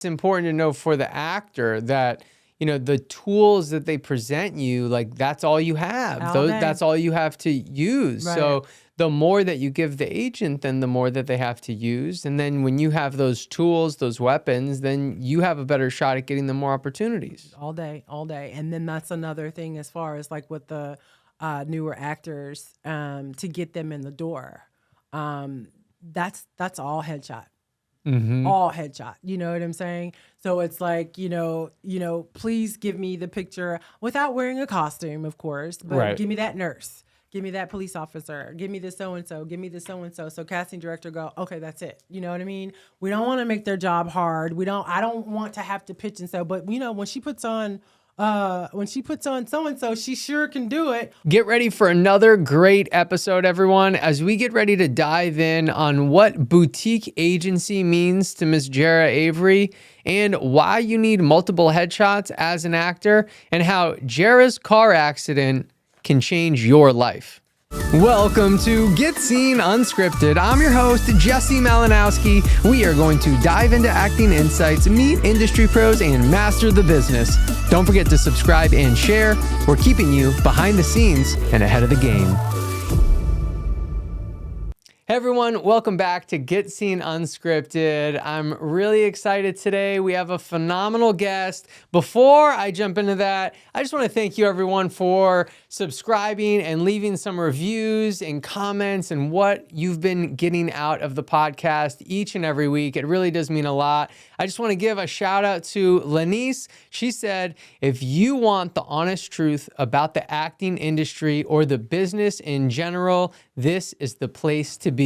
It's important to know for the actor that, the tools that they present you, like that's all you have. That's all you have to use. Right. So the more that you give the agent, then the more that they have to use. And then when you have those tools, those weapons, then you have a better shot at getting them more opportunities. All day. And then that's another thing as far as like with the newer actors, to get them in the door. That's all headshot. Mm-hmm. All headshot. You know what I'm saying? So it's like, please give me the picture without wearing a costume, of course, but Right. give me that nurse. Give me that police officer. Give me the so-and-so. Give me the so-and-so. So casting director go, okay, that's it. You know what I mean? We don't want to make their job hard. I don't want to have to pitch and so, but when she puts on so-and-so, she sure can do it. Get ready for another great episode, everyone, as we get ready to dive in on what boutique agency means to Miss Gerra Avery and why you need multiple headshots as an actor and how Gerra's car accident can change your life. Welcome to Get Scene Unscripted. I'm your host, Jesse Malinowski. We are going to dive into acting insights, meet industry pros, and master the business. Don't forget to subscribe and share. We're keeping you behind the scenes and ahead of the game. Hey everyone, welcome back to Get Scene Unscripted. I'm really excited today. We have a phenomenal guest. Before I jump into that, I just want to thank you everyone for subscribing and leaving some reviews and comments and what you've been getting out of the podcast each and every week. It really does mean a lot. I just want to give a shout out to Lanice. She said, if you want the honest truth about the acting industry or the business in general, this is the place to be.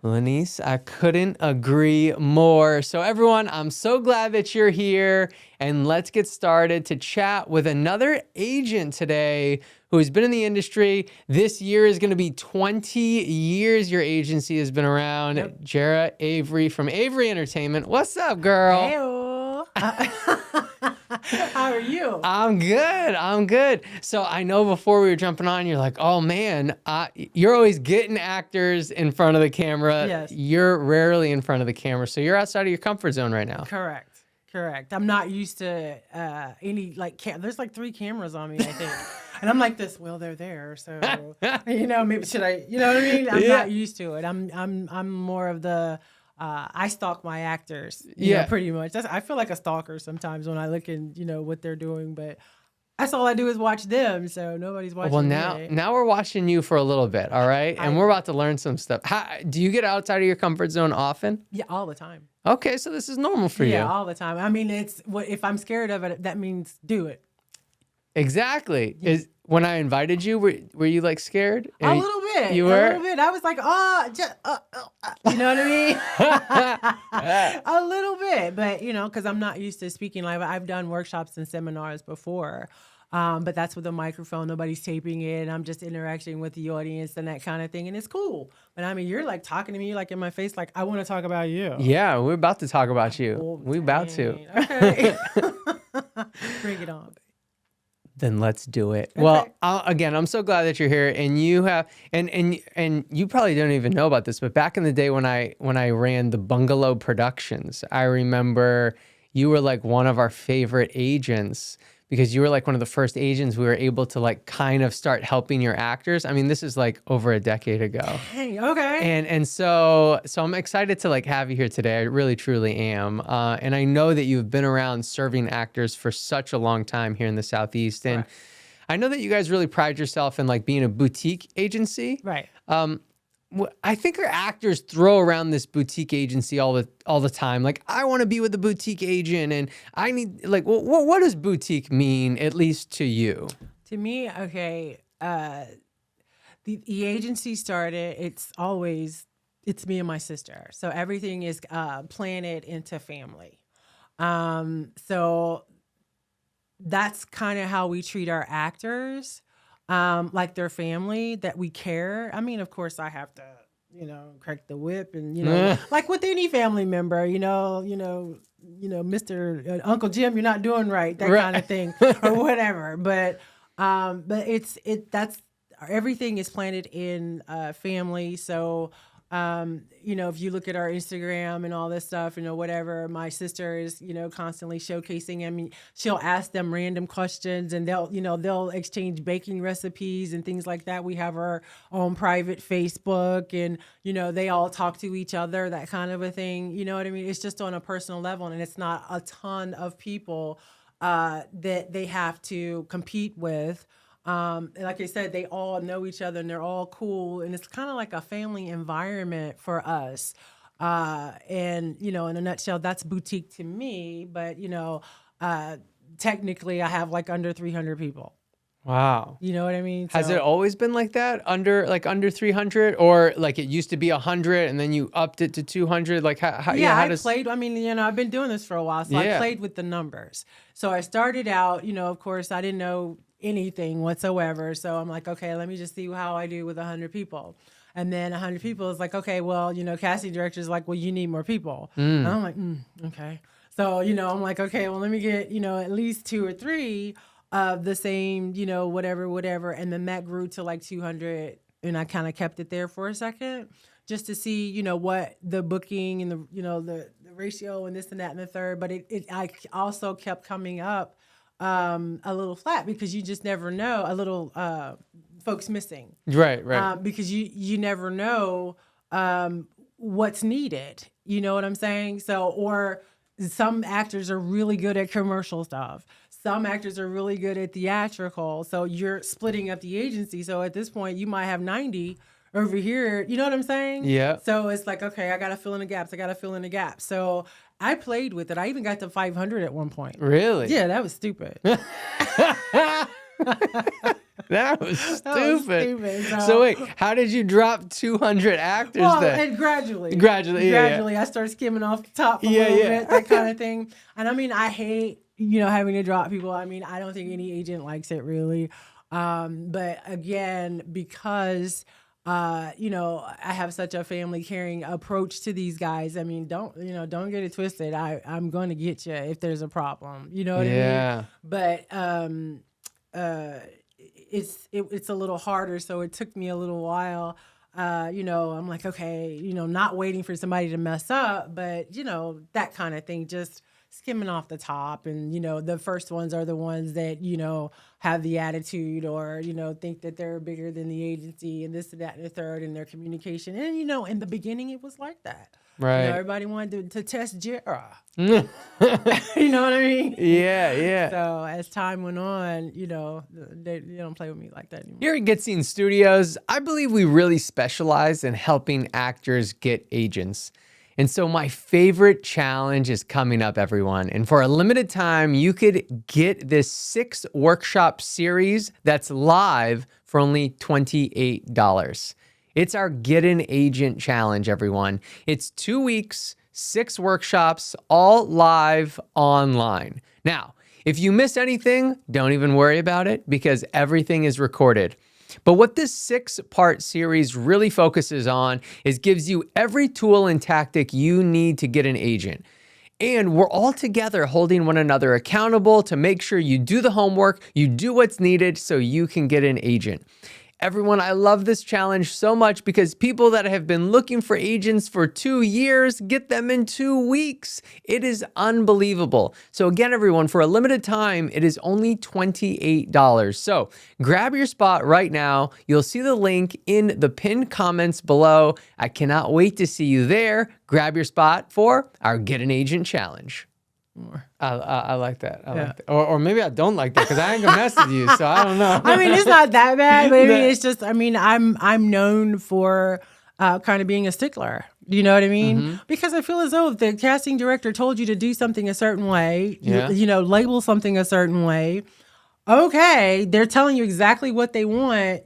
Lanice, I couldn't agree more. So everyone, I'm so glad that you're here, and let's get started to chat with another agent today who has been in the industry. This year is going to be 20 years your agency has been around. Yep. Gerra Avery from Avery Entertainment. What's up, girl? Hey-o. How are you? I'm good. So I know before we were jumping on, you're like, oh man, you're always getting actors in front of the camera. Yes. You're rarely in front of the camera. So you're outside of your comfort zone right now. Correct. I'm not used to any there's like 3 cameras on me, I think. And I'm like this, well, they're there. So, maybe should I, you know what I mean? I'm not used to it. I'm more of the, I stalk my actors, you know, pretty much. I feel like a stalker sometimes when I look and, what they're doing, but that's all I do is watch them. So nobody's watching me. Well, now we're watching you for a little bit. All right. And we're about to learn some stuff. Do you get outside of your comfort zone often? Yeah, all the time. Okay. So this is normal for you. Yeah, all the time. I mean, if I'm scared of it, that means do it. Exactly. Yeah. When I invited you, were you like scared? A little bit. You were? A little bit. I was like, you know what I mean? A little bit, but because I'm not used to speaking live. I've done workshops and seminars before, but that's with a microphone. Nobody's taping it. And I'm just interacting with the audience and that kind of thing, and it's cool. But I mean, you're like talking to me like in my face, like I want to talk about you. Yeah, we're about to talk about you. We're about to. Okay. Bring it on. Then let's do it. Okay. Well, again, I'm so glad that you're here, and you have, and you probably don't even know about this, but back in the day when I ran the Bungalow Productions, I remember you were like one of our favorite agents because you were like one of the first agents we were able to like kind of start helping your actors. I mean, this is like over a decade ago. Hey, okay. And so I'm excited to like have you here today. I really, truly am. And I know that you've been around serving actors for such a long time here in the Southeast. And right. I know that you guys really pride yourself in like being a boutique agency. Right. I think our actors throw around this boutique agency all the time. Like, I want to be with a boutique agent, and I need like, what does boutique mean, at least to you? To me, okay, the agency started. It's me and my sister, so everything is planted into family. So that's kind of how we treat our actors. Like their family, that we care. I mean, of course, I have to, crack the whip and, like with any family member, Mr. Uncle Jim, you're not doing right, that kind of thing, or whatever. But that's everything is planted in family. So If you look at our Instagram and all this stuff, whatever, my sister is, constantly showcasing. I mean, she'll ask them random questions and they'll exchange baking recipes and things like that. We have our own private Facebook and, they all talk to each other, that kind of a thing. You know what I mean? It's just on a personal level, and it's not a ton of people that they have to compete with. And like I said, they all know each other and they're all cool. And it's kind of like a family environment for us. In a nutshell, that's boutique to me. But, technically I have like under 300 people. Wow. You know what I mean? Has it always been like that? Under 300, or like it used to be 100 and then you upped it to 200? Like how played. I mean, I've been doing this for a while, so I played with the numbers. So I started out, of course, I didn't know anything whatsoever. So I'm like, okay, let me just see how I do with 100 people. And then 100 people is like, okay, well, casting director is like, well, you need more people. And I'm like, okay. So, I'm like, okay, well, let me get, at least 2 or 3 of the same, whatever. And then that grew to like 200. And I kind of kept it there for a second just to see, what the booking and the ratio and this and that and the third. But I also kept coming up a little flat because you just never know. A little folks missing, right? Because you never know what's needed. You know what I'm saying? So, or some actors are really good at commercial stuff. Some actors are really good at theatrical. So you're splitting up the agency. So at this point, you might have 90 over here. You know what I'm saying? Yeah. So it's like, okay, I got to fill in the gaps. So I played with it. I even got to 500 at one point. Really? Yeah, that was stupid. That was stupid. So wait, how did you drop 200 actors then? And gradually, yeah. I started skimming off the top a little bit, that kind of thing. And I mean, I hate, having to drop people. I mean, I don't think any agent likes it really. But again, because I have such a family caring approach to these guys. I mean, don't get it twisted. I'm going to get you if there's a problem. You know what I mean? But it's a little harder. So it took me a little while. I'm like, okay, not waiting for somebody to mess up, but that kind of thing, just skimming off the top. And, the first ones are the ones that, have the attitude or, think that they're bigger than the agency and this and that and the third in their communication. And, in the beginning, it was like that. Right. Everybody wanted to test Gerra. You know what I mean? Yeah. So as time went on, they don't play with me like that anymore. Here at Get Scene Studios, I believe we really specialize in helping actors get agents. And so my favorite challenge is coming up, everyone. And for a limited time, you could get this 6-workshop series that's live for only $28. It's our Get an Agent Challenge, everyone. It's 2 weeks, 6 workshops, all live online. Now, if you miss anything, don't even worry about it because everything is recorded. But what this 6-part series really focuses on is gives you every tool and tactic you need to get an agent. And we're all together holding one another accountable to make sure you do the homework, you do what's needed so you can get an agent. Everyone, I love this challenge so much because people that have been looking for agents for 2 years get them in 2 weeks. It is unbelievable. So again, everyone, for a limited time, it is only $28. So grab your spot right now. You'll see the link in the pinned comments below. I cannot wait to see you there. Grab your spot for our Get an Agent Challenge. I like that. I like that. Or maybe I don't like that because I ain't gonna mess with you, so I don't know. I mean, it's not that bad, but I mean, it's just. I mean, I'm known for kind of being a stickler. You know what I mean? Mm-hmm. Because I feel as though if the casting director told you to do something a certain way, label something a certain way. Okay, they're telling you exactly what they want,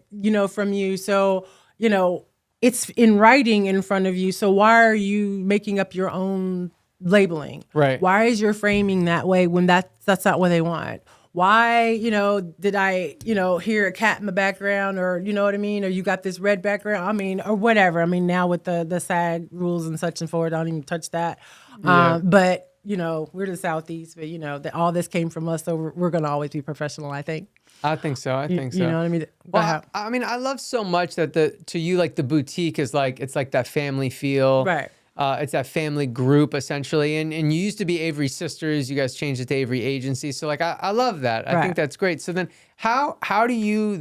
from you. So, it's in writing in front of you. So why are you making up your own labeling? Right. Why is your framing that way when that's not what they want? Why, did I, hear a cat in the background or, you know what I mean? Or you got this red background, I mean, or whatever. I mean, now with the SAG rules and such and forward, I don't even touch that. Yeah. But we're the Southeast, but that all this came from us, so we're going to always be professional, I think. I think so. I think so. You know what I mean? Well, I mean, I love so much that to you, like the boutique is like, it's like that family feel. Right. It's that family group essentially. And you used to be Avery Sisters. You guys changed it to Avery Agency. So like, I love that. I think that's great. So then how do you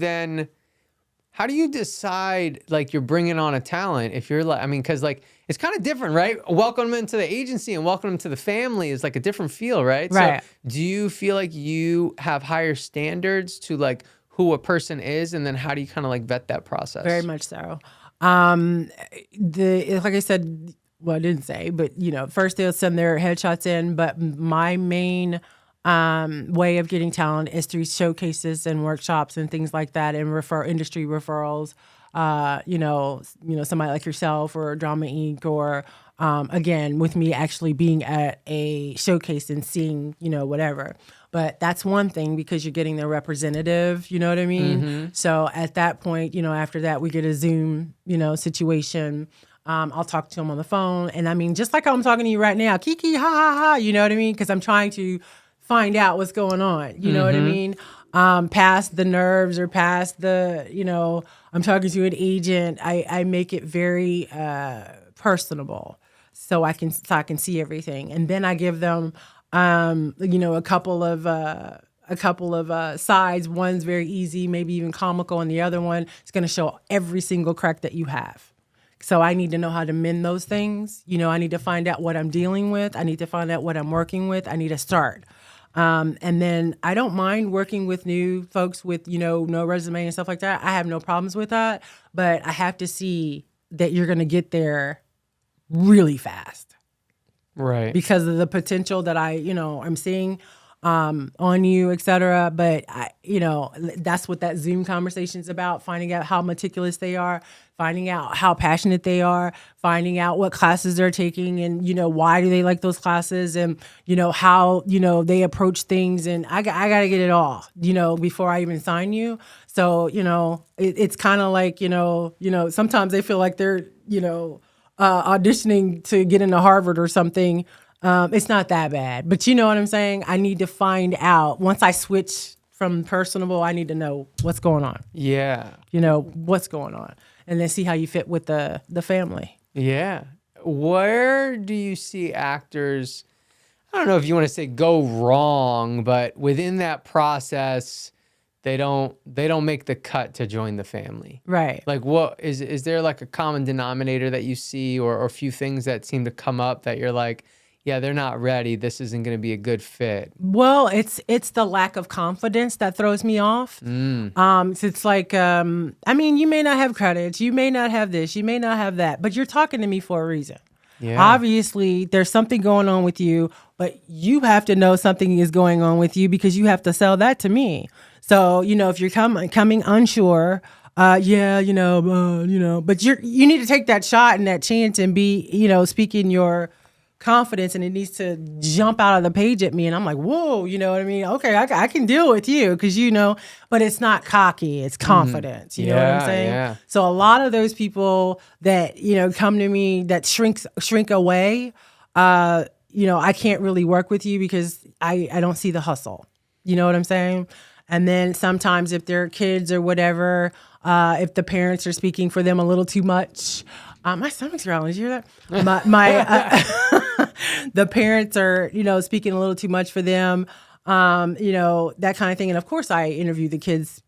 decide like you're bringing on a talent if you're like, I mean, cause like, it's kind of different, right? Welcome them into the agency and welcome them to the family is like a different feel, right? Right. So do you feel like you have higher standards to like who a person is? And then how do you kind of like vet that process? Very much so. Like I said, well, I didn't say, but first they'll send their headshots in, but my main way of getting talent is through showcases and workshops and things like that, and industry referrals. Somebody like yourself or Drama Inc. or again with me actually being at a showcase and seeing whatever. But that's one thing because you're getting their representative. You know what I mean? Mm-hmm. So at that point, after that we get a Zoom situation. I'll talk to them on the phone, and I mean just like I'm talking to you right now, kiki ha ha ha. You know what I mean? Because I'm trying to find out what's going on. You know what I mean? Past the nerves or past the, I'm talking to an agent. I make it very personable so I can see everything. And then I give them, a couple of sides. One's very easy, maybe even comical, and the other one is going to show every single crack that you have. So I need to know how to mend those things. I need to find out what I'm dealing with. I need to find out what I'm working with. I need to start. And then I don't mind working with new folks with, no resume and stuff like that. I have no problems with that. But I have to see that you're going to get there really fast. Right. Because of the potential that I'm seeing on you, et cetera. But, that's what that Zoom conversation is about, finding out how meticulous they are, finding out how passionate they are, finding out what classes they're taking and, why do they like those classes and, how, they approach things. And I got to get it all, before I even sign you. So, it's kind of like, sometimes they feel like they're, auditioning to get into Harvard or something. It's not that bad, but you know what I'm saying? I need to find out once I switch from personable, I need to know what's going on. Yeah. What's going on and then see how you fit with the family. Yeah. Where do you see actors, I don't know if you want to say go wrong, but within that process, they don't make the cut to join the family. Right. Like what is there like a common denominator that you see or a few things that seem to come up that you're like, yeah, they're not ready. This isn't going to be a good fit. Well, it's the lack of confidence that throws me off. So it's like, you may not have credits, you may not have this, you may not have that, but you're talking to me for a reason. Yeah. Obviously, there's something going on with you, but you have to know something is going on with you because you have to sell that to me. So, if you're coming unsure, but you need to take that shot and that chance and be, speaking your confidence, and it needs to jump out of the page at me, and I'm like, whoa, you know what I mean? Okay, I can deal with you because but it's not cocky, it's confidence. You know what I'm saying? Yeah. So a lot of those people that come to me that shrink away, I can't really work with you because I don't see the hustle. You know what I'm saying? And then sometimes if they're kids or whatever, if the parents are speaking for them a little too much. My stomach's growling. Did you hear that? The parents are, speaking a little too much for them, that kind of thing. And of course, I interview the kids,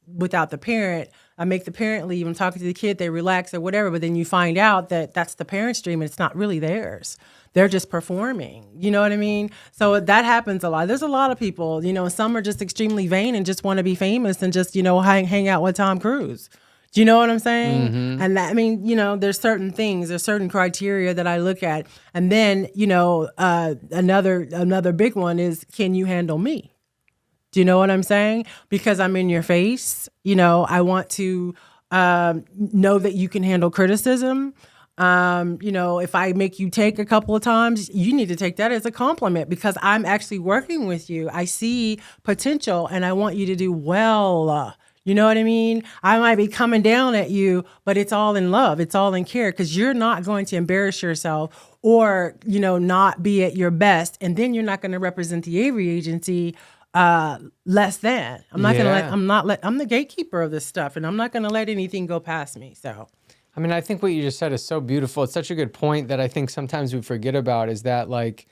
without the parent. I make the parent leave. I'm talking to the kid. They relax or whatever. But then you find out that that's the parent's dream and it's not really theirs. They're just performing. You know what I mean? So that happens a lot. There's a lot of people, some are just extremely vain and just want to be famous and just, hang out with Tom Cruise. Do you know what I'm saying? Mm-hmm. And that, there's certain things, there's certain criteria that I look at. And then, another big one is, can you handle me? Do you know what I'm saying? Because I'm in your face. I want to know that you can handle criticism. If I make you take a couple of times, you need to take that as a compliment because I'm actually working with you. I see potential and I want you to do well. You know what I mean? I might be coming down at you, but it's all in love. It's all in care because you're not going to embarrass yourself or, not be at your best. And then you're not going to represent the Avery agency less than. I'm not going to I'm the gatekeeper of this stuff and I'm not going to let anything go past me. So. I mean, I think what you just said is so beautiful. It's such a good point that I think sometimes we forget about is that like,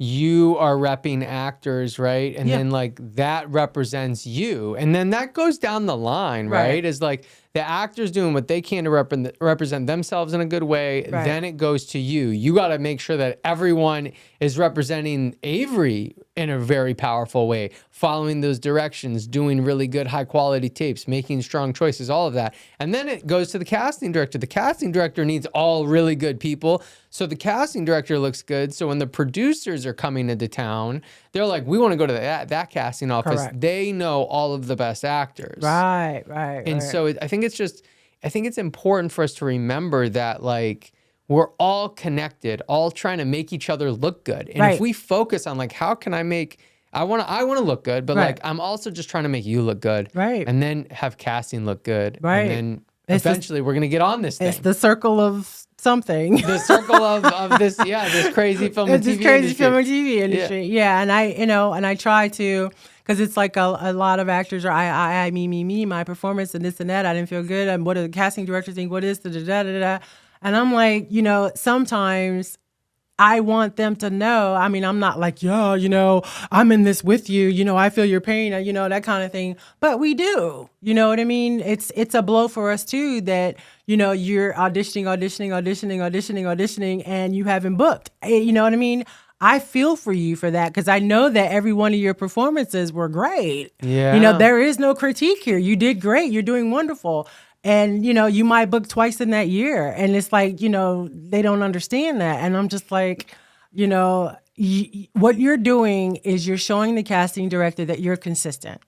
you are repping actors, right? And then like that represents you. And then that goes down the line, right? Is like the actors doing what they can to represent themselves in a good way. Right. Then it goes to you. You got to make sure that everyone is representing Avery in a very powerful way, following those directions, doing really good high quality tapes, making strong choices, all of that. And then it goes to the casting director. The casting director needs all really good people. So the casting director looks good. So when the producers are coming into town, they're like, we want to go to that casting office. Correct. They know all of the best actors. Right. And so I think it's important for us to remember that like, we're all connected, all trying to make each other look good. And if we focus on like, how can I want to look good, but like, I'm also just trying to make you look good. Right. And then have casting look good. Right. And then eventually we're going to get on this thing. It's the circle of something. The circle of this, this crazy film and TV industry. This crazy film and TV industry. Yeah. And I try to, because it's like a lot of actors are I, me, my performance and this and that. I didn't feel good. And what do the casting directors think? What is the And I'm like, sometimes I want them to know. I mean, I'm not like, I'm in this with you. I feel your pain, that kind of thing. But we do. You know what I mean? It's a blow for us too that, you're auditioning, and you haven't booked. You know what I mean? I feel for you for that because I know that every one of your performances were great. Yeah. There is no critique here. You did great. You're doing wonderful. And, you might book twice in that year. And it's like, they don't understand that. And I'm just like, what you're doing is you're showing the casting director that you're consistent.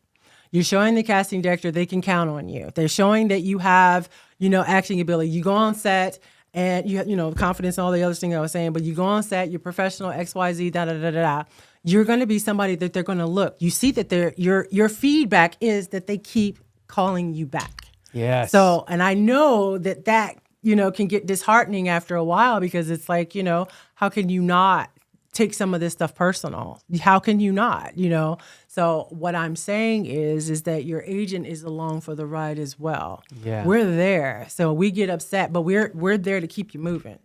You're showing the casting director they can count on you. They're showing that you have, acting ability. You go on set and you confidence and all the other things I was saying, but you go on set, you're professional, XYZ, You're going to be somebody that they're going to look. You see that your feedback is that they keep calling you back. Yes. So, and I know that can get disheartening after a while because it's like, how can you not take some of this stuff personal? How can you not, So what I'm saying is that your agent is along for the ride as well. Yeah. We're there. So we get upset, but we're there to keep you moving.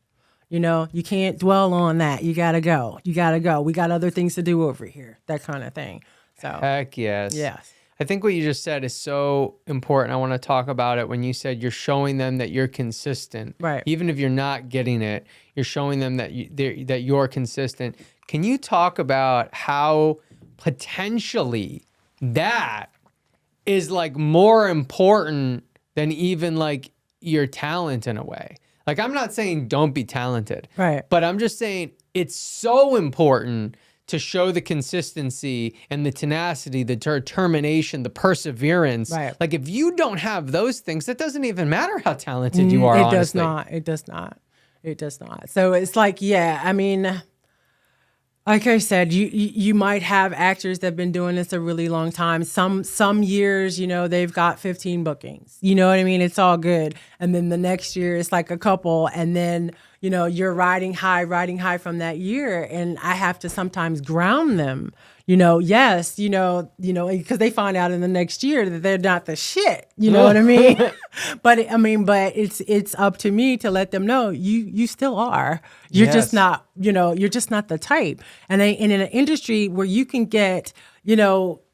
You can't dwell on that. You got to go. We got other things to do over here, that kind of thing. So heck yes. Yes. I think what you just said is so important. I want to talk about it when you said you're showing them that you're consistent. Right. Even if you're not getting it, you're showing them that you're consistent. Can you talk about how potentially that is like more important than even like your talent in a way? Like, I'm not saying don't be talented. Right. But I'm just saying it's so important to show the consistency and the tenacity, the determination, the perseverance. Right. Like if you don't have those things, it doesn't even matter how talented you are, honestly. honestly. It does not. So it's like, I mean, like I said, you might have actors that have been doing this a really long time. Some years, they've got 15 bookings. You know what I mean? It's all good. And then the next year it's like a couple. And then, you're riding high from that year. And I have to sometimes ground them, yes, because they find out in the next year that they're not the shit. You know what I mean? But it's up to me to let them know you still are. You're just not, you're just not the type. And in an industry where you can get,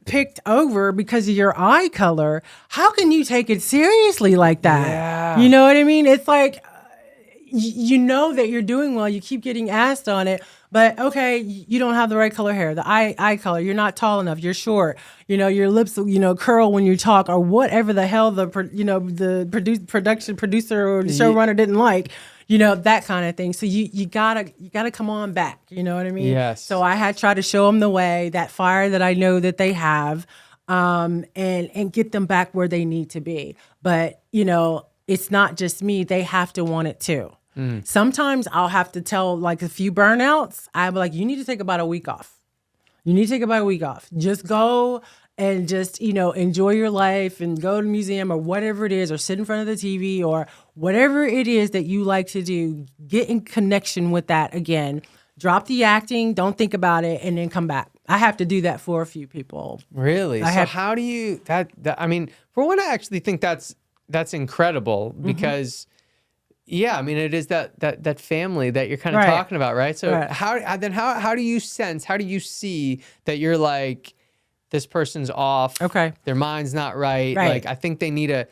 picked over because of your eye color, how can you take it seriously like that? Yeah. You know what I mean? It's like, that you're doing well. You keep getting asked on it, but okay, you don't have the right color hair, the eye color. You're not tall enough. You're short. Your lips, curl when you talk, or whatever the hell the producer or the showrunner didn't like. That kind of thing. So you gotta come on back. You know what I mean? Yes. So I had tried to show them the way, that fire that I know that they have, and get them back where they need to be. But it's not just me. They have to want it too. Sometimes I'll have to tell like a few burnouts. I'm like, you need to take about a week off. Just go and just, enjoy your life and go to the museum or whatever it is, or sit in front of the TV or whatever it is that you like to do, get in connection with that again. Drop the acting, don't think about it, and then come back. I have to do that for a few people. Really? How do you I mean, for one, I actually think that's incredible because yeah, I mean, it is that family that you're kind of talking about, right? So how do you sense, how do you see that you're like, this person's off, their mind's not right, like I think they need a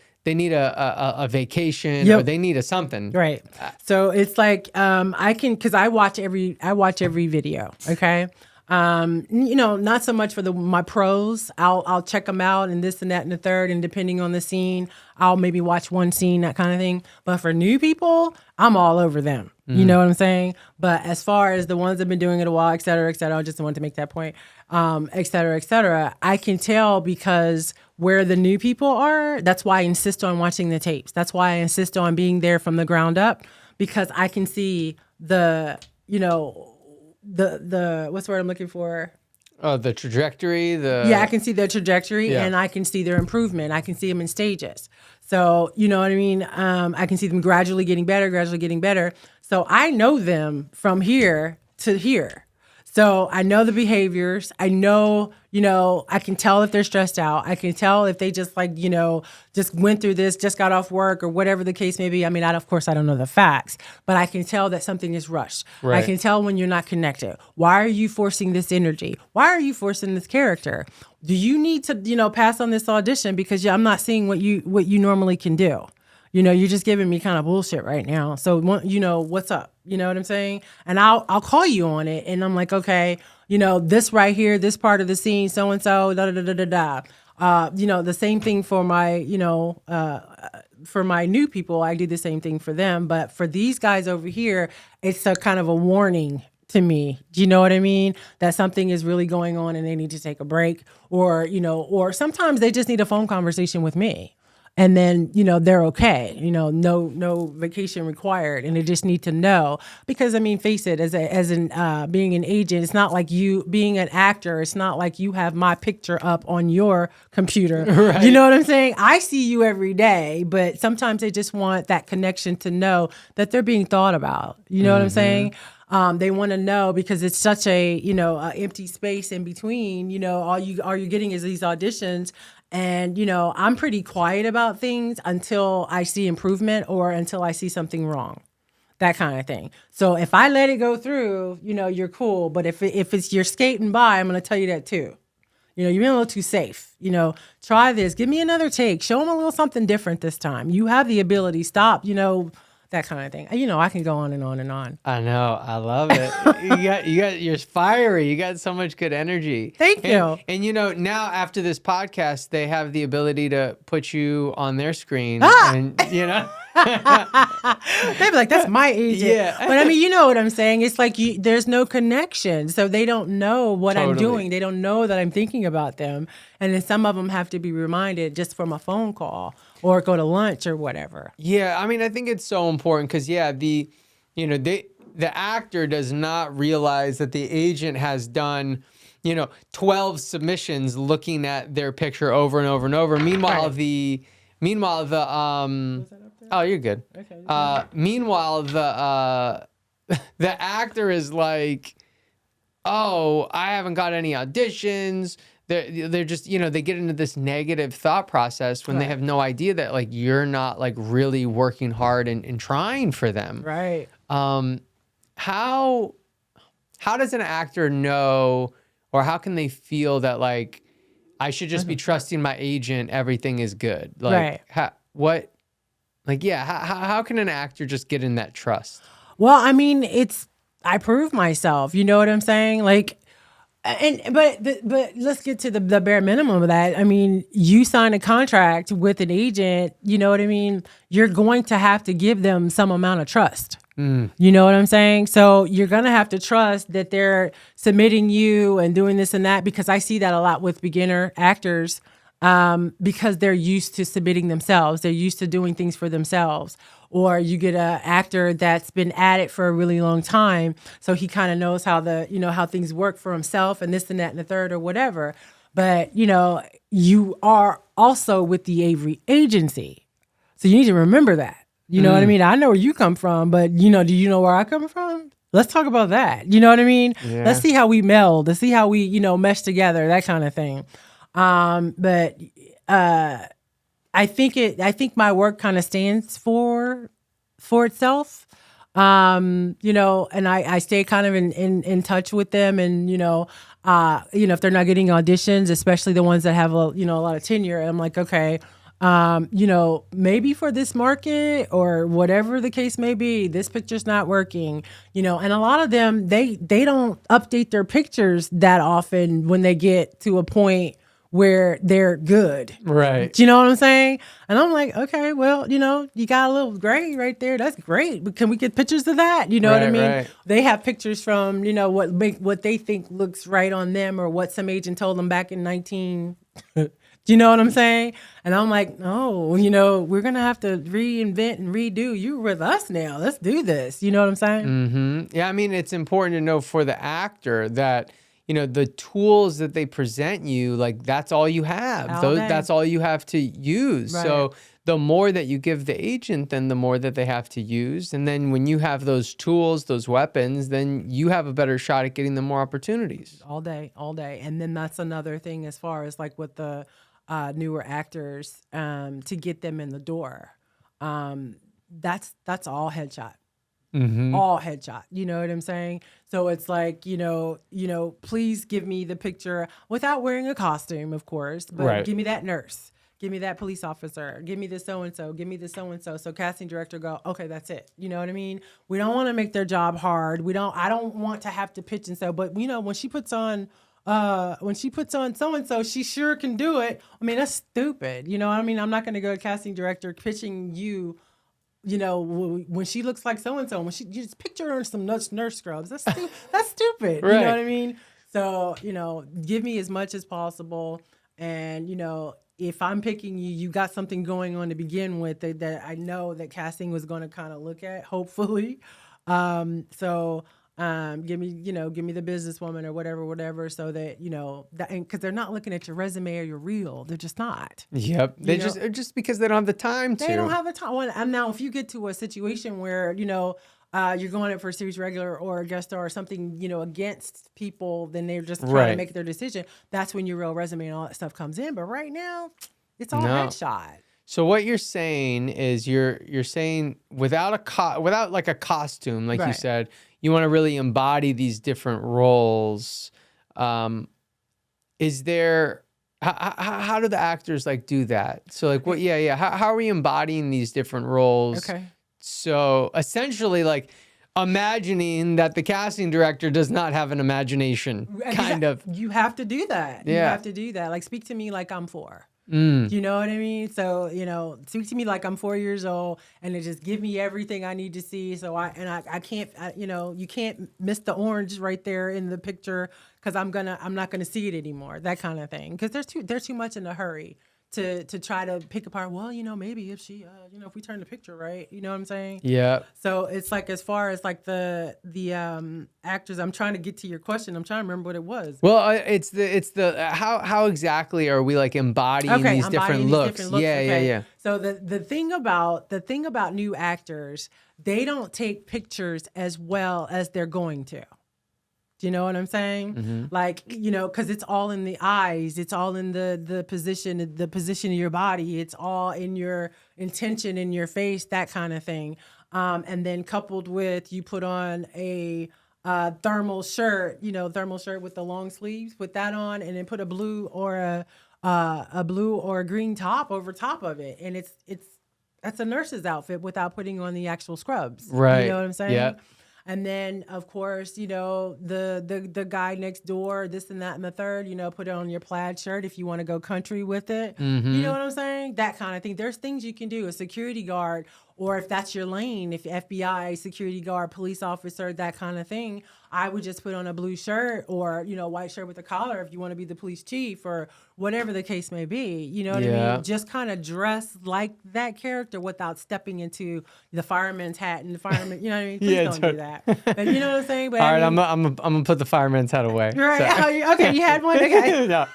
vacation or they need a something. Right. So it's like because I watch every video, okay? Not so much for my pros. I'll check them out and this and that and the third, and depending on the scene, I'll maybe watch one scene, that kind of thing. But for new people, I'm all over them. You know what I'm saying? But as far as the ones that have been doing it a while, et cetera, I just wanted to make that point, et cetera, I can tell because where the new people are, that's why I insist on watching the tapes. That's why I insist on being there from the ground up, because I can see the what's the word I'm looking for? Oh, the trajectory. I can see their trajectory and I can see their improvement. I can see them in stages. So, you know what I mean? I can see them gradually getting better. So I know them from here to here. So I know the behaviors. I know, I can tell if they're stressed out. I can tell if they just just went through this, just got off work or whatever the case may be. I mean, of course, I don't know the facts, but I can tell that something is rushed. Right. I can tell when you're not connected. Why are you forcing this energy? Why are you forcing this character? Do you need to, pass on this audition because I'm not seeing what you normally can do? You're just giving me kind of bullshit right now. So, what's up? You know what I'm saying? And I'll call you on it. And I'm like, okay, this right here, this part of the scene, so-and-so, da-da-da-da-da. The same thing for my, for my new people, I do the same thing for them. But for these guys over here, it's a kind of a warning to me. Do you know what I mean? That something is really going on and they need to take a break, or sometimes they just need a phone conversation with me. And then, they're okay, no vacation required. And they just need to know, because I mean, face it, being an agent, it's not like you being an actor. It's not like you have my picture up on your computer. Right. You know what I'm saying? I see you every day, but sometimes they just want that connection to know that they're being thought about. You know what I'm saying? They want to know, because it's such a, a empty space in between, all you're getting is these auditions. And, I'm pretty quiet about things until I see improvement or until I see something wrong, that kind of thing. So if I let it go through, you're cool. But if it's you're skating by, I'm going to tell you that too. You're being a little too safe. Try this. Give me another take. Show them a little something different this time. You have the ability. Stop, that kind of thing. I can go on and on and on. I know. I love it. You're fiery. You got so much good energy. Thank you. And now after this podcast, they have the ability to put you on their screen. And, they'd be like, that's my agent. Yeah. But I mean, you know what I'm saying? It's like there's no connection. So they don't know what I'm doing. They don't know that I'm thinking about them. And then some of them have to be reminded just from a phone call or go to lunch or whatever. Yeah, I mean, I think it's so important because, the actor does not realize that the agent has done, 12 submissions looking at their picture over and over and over. Meanwhile, the oh, you're good. Okay. Meanwhile, the actor is like, oh, I haven't got any auditions. They're just, they get into this negative thought process when they have no idea that like you're not like really working hard and trying for them. Right. How does an actor know, or how can they feel that like I should just be trusting my agent, everything is good? Like how can an actor just get in that trust? Well, I mean, I prove myself. You know what I'm saying? Like, but let's get to the bare minimum of that. I mean, you sign a contract with an agent, you know what I mean? You're going to have to give them some amount of trust. You know what I'm saying? So you're going to have to trust that they're submitting you and doing this and that, because I see that a lot with beginner actors, because they're used to submitting themselves. They're used to doing things for themselves. Or you get an actor that's been at it for a really long time, so he kind of knows how how things work for himself and this and that and the third or whatever. but you are also with the Avery agency. So you need to remember that. You know what I mean? I know where you come from, but do you know where I come from? Let's talk about that. You know what I mean? Yeah. Let's see how we meld. Let's see how we, mesh together, that kind of thing. But I think my work kind of stands for itself. And I stay kind of in touch with them, and if they're not getting auditions, especially the ones that have a lot of tenure, I'm like, okay, maybe for this market or whatever the case may be, this picture's not working, and a lot of them, they don't update their pictures that often when they get to a point where they're good. Right. Do you know what I'm saying? And I'm like, okay, well, you got a little gray right there. That's great. But can we get pictures of that? You know what I mean? Right. They have pictures from, what they think looks right on them, or what some agent told them back in 19. Do you know what I'm saying? And I'm like, no, we're going to have to reinvent and redo. You're with us now. Let's do this. You know what I'm saying? Mm-hmm. Yeah, I mean, it's important to know for the actor that, the tools that they present you, like, that's all you have. That's all you have to use. Right. So the more that you give the agent, then the more that they have to use. And then when you have those tools, those weapons, then you have a better shot at getting them more opportunities. All day. And then that's another thing as far as like with the newer actors, to get them in the door. That's all headshot. Mm-hmm. All headshot. You know what I'm saying? So it's like, please give me the picture without wearing a costume, of course, but right. Give me that nurse. Give me that police officer. Give me the so-and-so. Give me the so-and-so. So casting director go, okay, that's it. You know what I mean? We don't want to make their job hard. I don't want to have to pitch and so, but when she puts on so-and-so, she sure can do it. I mean, that's stupid. You know what I mean? I'm not going to go to casting director pitching you, when she looks like so-and-so, when you just picture her in some nurse scrubs. That's stupid. Right. You know what I mean? So, give me as much as possible. And, if I'm picking you, you got something going on to begin with that I know that casting was going to kind of look at, hopefully. Give me the businesswoman or whatever, so that, because they're not looking at your resume or your reel. They're just not. Yep. They just because they don't have the time to. They don't have the time. And now if you get to a situation where, you're going in for a series regular or a guest star or something, against people, then they're just trying to make their decision. That's when your real resume and all that stuff comes in. But right now, it's all headshot. So what you're saying is you're saying without like a costume, like you said, you want to really embody these different roles. Is there how do the actors like do that? So like what? Yeah. How are we embodying these different roles? Okay. So essentially, like imagining that the casting director does not have an imagination, kind of. You have to do that. Yeah. You have to do that. Like, speak to me like I'm 4. You know what I mean? So, speak to me like I'm 4 years old, and it just give me everything I need to see. So I can't, you can't miss the orange right there in the picture, because I'm not gonna see it anymore. That kind of thing. Because they're too much in a hurry to try to pick apart. Well, maybe if she, if we turn the picture right, you know what I'm saying? Yeah. So it's like, as far as like the actors, I'm trying to get to your question. I'm trying to remember what it was. Well, it's the how exactly are we like embodying these different looks? Yeah. So the thing about new actors, they don't take pictures as well as they're going to. Do you know what I'm saying? Mm-hmm. Like, because it's all in the eyes, it's all in the position of your body, it's all in your intention in your face, that kind of thing. And then coupled with, you put on a thermal shirt with the long sleeves, put that on, and then put a blue or a green top over top of it, and that's a nurse's outfit without putting on the actual scrubs. Right. You know what I'm saying? Yeah. And then, of course, the guy next door, this and that and the third, put it on your plaid shirt if you want to go country with it. Mm-hmm. You know what I'm saying? That kind of thing. There's things you can do. A security guard or if that's your lane, if FBI, security guard, police officer, that kind of thing, I would just put on a blue shirt or, white shirt with a collar if you want to be the police chief or whatever the case may be. You know what I mean? Just kind of dress like that character without stepping into the fireman's hat and the fireman, you know what I mean? Please don't do that. But you know what I'm saying? But all right, I'm gonna put the fireman's hat away. Right. So. Okay, you had one? Okay. No.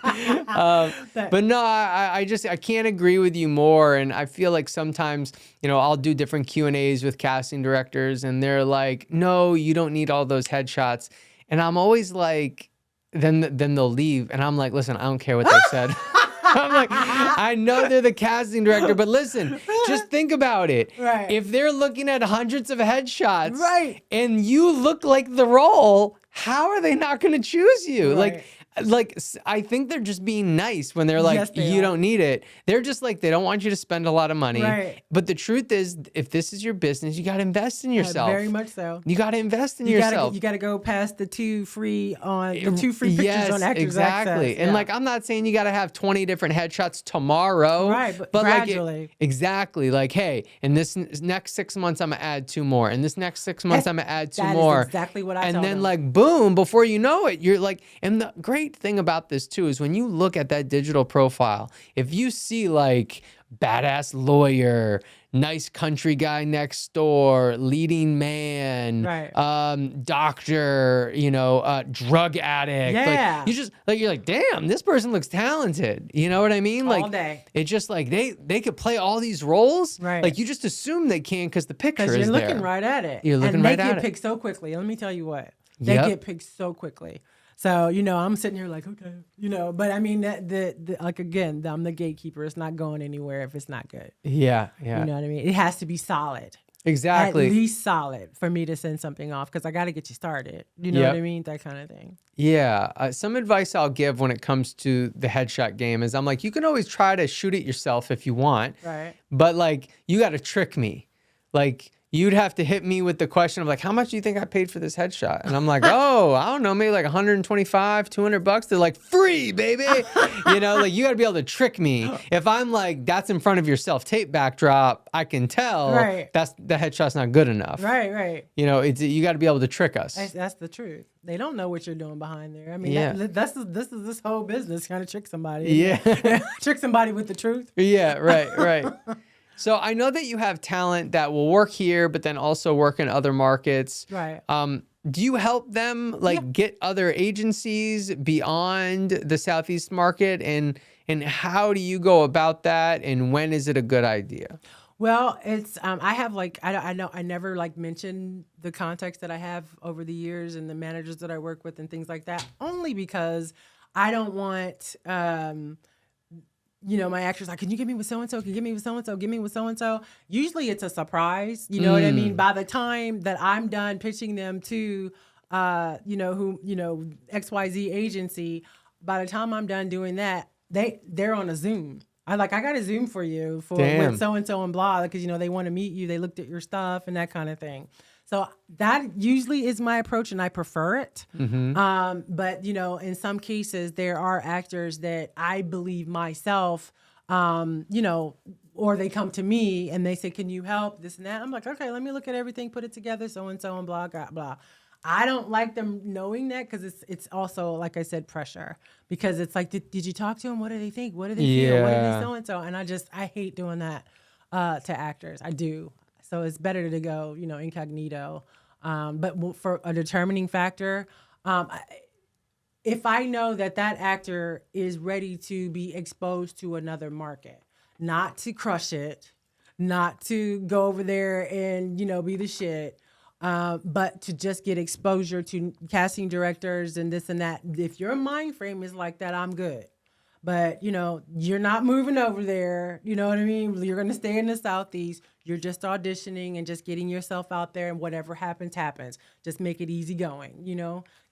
But no, I can't agree with you more. And I feel like sometimes, I'll do different Q&As with casting directors and they're like, no, you don't need all those headshots. And I'm always like, then they'll leave. And I'm like, listen, I don't care what they said. I'm like, I know they're the casting director, but listen, just think about it. Right. If they're looking at hundreds of headshots right. and you look like the role, how are they not going to choose you? Right. Like I think they're just being nice when they're like, yes, you don't need it. They're just like, they don't want you to spend a lot of money. Right. But the truth is, if this is your business, you got to invest in yourself. Very much so. You got to invest in yourself. You got to go past the two free pictures yes, on Actors exactly. Access. And like, I'm not saying you got to have 20 different headshots tomorrow. Right, but Like gradually. exactly. Like, hey, in this next 6 months, I'm going to add 2 more. In this next 6 months, I'm going to add 2 more. That is exactly what I told And then them. like, boom, before you know it, you're like, and the great thing about this too is when you look at that digital profile, if you see like badass lawyer, nice country guy next door, leading man, right. Doctor, drug addict. Yeah. Like, you're like, damn, this person looks talented. You know what I mean? All Like, day. it's just like they could play all these roles. Right. Like, you just assume they can because the picture is there. Because you're looking right at it. You're looking right at it. And they get picked so quickly. Let me tell you what. They get picked so quickly. So, I'm sitting here like, okay, but I mean, like, again, I'm the gatekeeper. It's not going anywhere if it's not good. Yeah, yeah. You know what I mean? It has to be solid. Exactly. At least solid for me to send something off because I got to get you started. You know what I mean? That kind of thing. Yeah. Some advice I'll give when it comes to the headshot game is I'm like, you can always try to shoot it yourself if you want. Right. But like, you got to trick me. Like, you'd have to hit me with the question of like, how much do you think I paid for this headshot? And I'm like, oh, I don't know, maybe like 125, $200. They're like, free, baby. Like you got to be able to trick me. If I'm like, that's in front of your self-tape backdrop, I can tell the headshot's not good enough. Right. You got to be able to trick us. That's the truth. They don't know what you're doing behind there. I mean, this is this whole business, trying to trick somebody. Yeah. Trick somebody with the truth. Yeah, right. So I know that you have talent that will work here, but then also work in other markets. Right. Do you help them get other agencies beyond the Southeast market? And how do you go about that? And when is it a good idea? Well, it's I have I never mentioned the contacts that I have over the years and the managers that I work with and things like that, only because I don't want my actors like, can you get me with so-and-so? Can you get me with so-and-so? Give me with so-and-so. Usually it's a surprise. You know what I mean? By the time that I'm done pitching them to, XYZ agency, by the time I'm done doing that, they're on a Zoom. I got a Zoom for you with so-and-so and blah, because, they want to meet you. They looked at your stuff and that kind of thing. So that usually is my approach, and I prefer it. Mm-hmm. But, in some cases, there are actors that I believe myself, or they come to me and they say, can you help this and that? I'm like, okay, let me look at everything, put it together, so-and-so and blah, blah, blah. I don't like them knowing that because it's also, like I said, pressure. Because it's like, did you talk to them? What do they think? What do they feel? What do they so-and-so? And I hate doing that to actors. I do. So it's better to go, incognito. But for a determining factor, if I know that actor is ready to be exposed to another market, not to crush it, not to go over there and, be the shit, but to just get exposure to casting directors and this and that. If your mind frame is like that, I'm good. But, you're not moving over there. You know what I mean? You're going to stay in the Southeast. You're just auditioning and just getting yourself out there, and whatever happens, happens. Just make it easy going.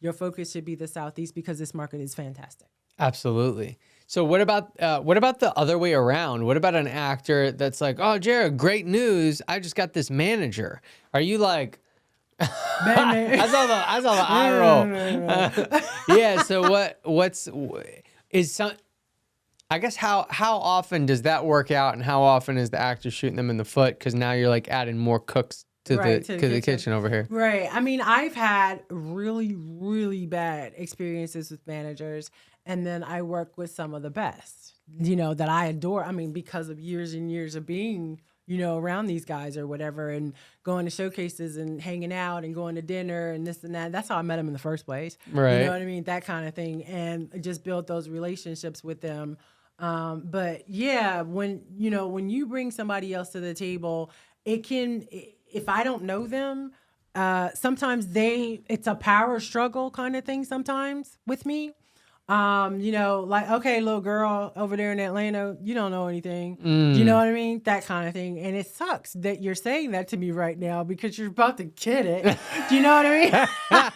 Your focus should be the Southeast because this market is fantastic. Absolutely. So what about the other way around? What about an actor that's like, oh, Gerra, great news. I just got this manager. Are you like... I saw the eye roll. Yeah. So I guess how often does that work out, and how often is the actor shooting them in the foot? Because now you're like adding more cooks to the kitchen over here. Right. I mean, I've had really, really bad experiences with managers, and then I work with some of the best, that I adore. I mean, because of years and years of being, around these guys or whatever, and going to showcases and hanging out and going to dinner and this and that. That's how I met them in the first place. Right. You know what I mean? That kind of thing. And just built those relationships with them. But yeah, when you bring somebody else to the table, it can, if I don't know them, sometimes it's a power struggle kind of thing sometimes with me. Like, okay, little girl over there in Atlanta, you don't know anything. You know what I mean? That kind of thing. And it sucks that you're saying that to me right now because you're about to get it. Do you know what I mean?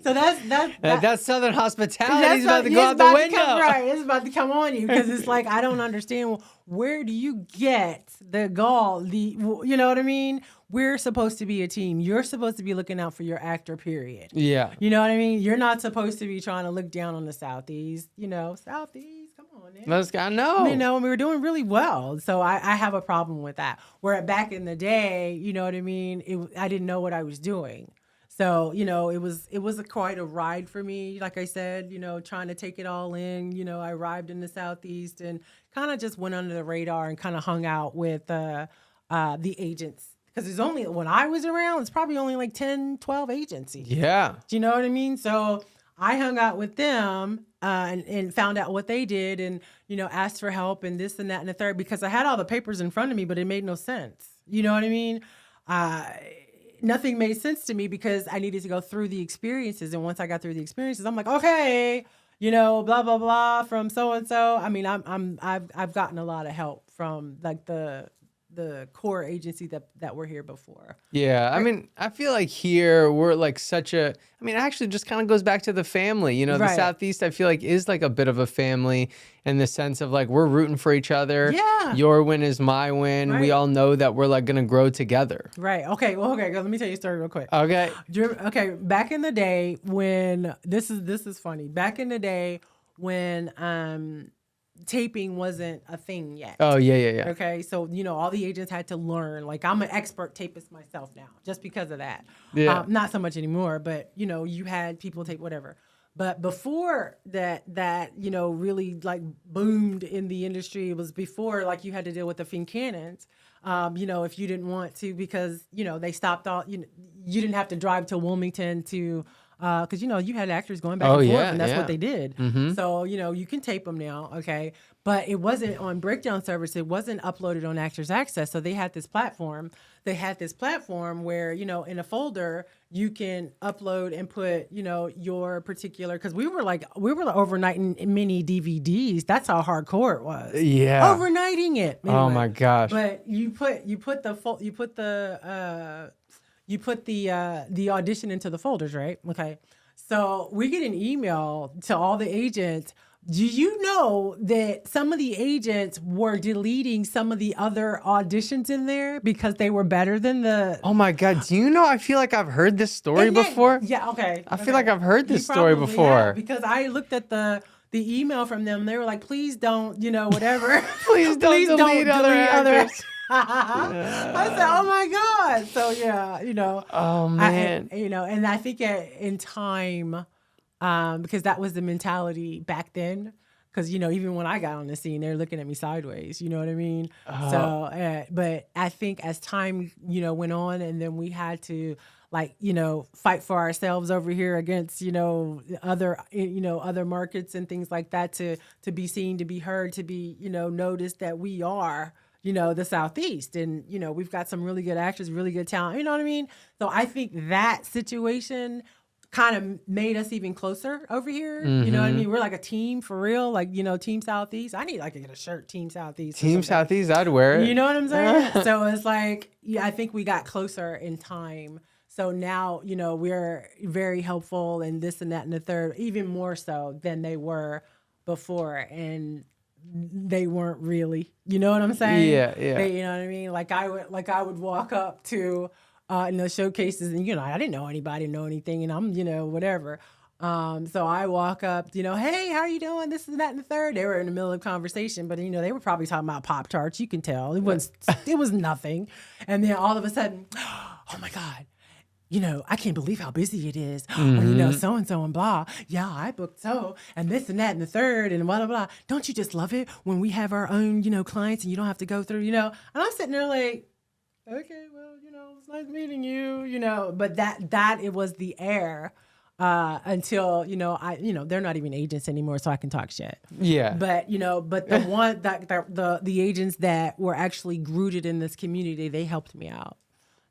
So that's Southern hospitality is about to go out the window. Right. It's about to come on you because it's like, I don't understand. Where do you get the gall? You know what I mean? We're supposed to be a team. You're supposed to be looking out for your actor, period. Yeah. You know what I mean? You're not supposed to be trying to look down on the Southeast. Southeast, come on, man. I know. And we were doing really well. So I have a problem with that. Where back in the day, you know what I mean? I didn't know what I was doing. So, it was quite a ride for me. Like I said, trying to take it all in. I arrived in the Southeast and kind of just went under the radar and kind of hung out with the agents. Because there's only, when I was around, it's probably only like 10, 12 agencies. Yeah. Do you know what I mean? So I hung out with them and found out what they did and, asked for help and this and that and the third because I had all the papers in front of me, but it made no sense. You know what I mean? Nothing made sense to me because I needed to go through the experiences. And once I got through the experiences, I'm like, okay, blah, blah, blah from so-and-so. I mean, I've gotten a lot of help from like the core agency that were here before. Yeah. I mean, I feel like here we're like it actually just kind of goes back to the family. The Southeast, I feel like is like a bit of a family in the sense of like, we're rooting for each other. Yeah. Your win is my win. Right. We all know that we're like going to grow together. Right. Okay. Well, okay. Let me tell you a story real quick. Okay. Okay. Back in the day when this is funny. Back in the day when, taping wasn't a thing yet. Oh, yeah. Okay, so, all the agents had to learn. Like, I'm an expert tapist myself now, just because of that. Yeah. Not so much anymore, but, you had people tape whatever. But before that, really, like, boomed in the industry, it was before, like, you had to deal with the fin cannons, if you didn't want to, because, they stopped all, you didn't have to drive to Wilmington to... because, you had actors going back and forth, and that's what they did. Mm-hmm. So, you can tape them now, okay? But it wasn't on breakdown service. It wasn't uploaded on Actors Access. So they had this platform. Where, in a folder, you can upload and put, your particular... Because we were overnighting mini DVDs. That's how hardcore it was. Yeah. Overnighting it. Anyway. Oh, my gosh. But you put the audition into the folders, right? Okay. So we get an email to all the agents. Do you know that some of the agents were deleting some of the other auditions in there because they were better than the... Oh my God. Do you know, I feel like I've heard this story before. Yeah, okay. I feel like I've heard this story before. Have, because I looked at the email from them. They were like, please don't, whatever. Please don't delete other actors. I said, oh my God. So yeah, Oh man. And I think in time, because that was the mentality back then. Because, even when I got on the scene, they're looking at me sideways. You know what I mean? So, but I think as time, went on, and then we had to, like, fight for ourselves over here against, other markets and things like that to be seen, to be heard, to be, noticed that we are, the Southeast. And, we've got some really good actors, really good talent. You know what I mean? So I think that situation kind of made us even closer over here. Mm-hmm. You know what I mean? We're like a team for real, like, Team Southeast. I need to get a shirt, Team Southeast. Team Southeast, I'd wear it. You know what I'm saying? So it's like, I think we got closer in time. So now, we're very helpful and this and that and the third, even more so than they were before. And they weren't really, you know what I'm saying? Yeah. You know what I mean? Like I would walk up to, in those showcases, and I didn't know anybody, know anything, and I'm, whatever. So I walk up, hey, how are you doing? This is that and the third. They were in the middle of conversation, but they were probably talking about Pop-Tarts. You can tell it was nothing. And then all of a sudden, oh my God. I can't believe how busy it is. Or, so-and-so and blah. Yeah, I booked and this and that and the third and blah, blah, blah. Don't you just love it when we have our own, clients and you don't have to go through, And I'm sitting there like, okay, well, it's nice meeting you, But that it was the air until, they're not even agents anymore, so I can talk shit. Yeah. But, but the one that the agents that were actually rooted in this community, they helped me out.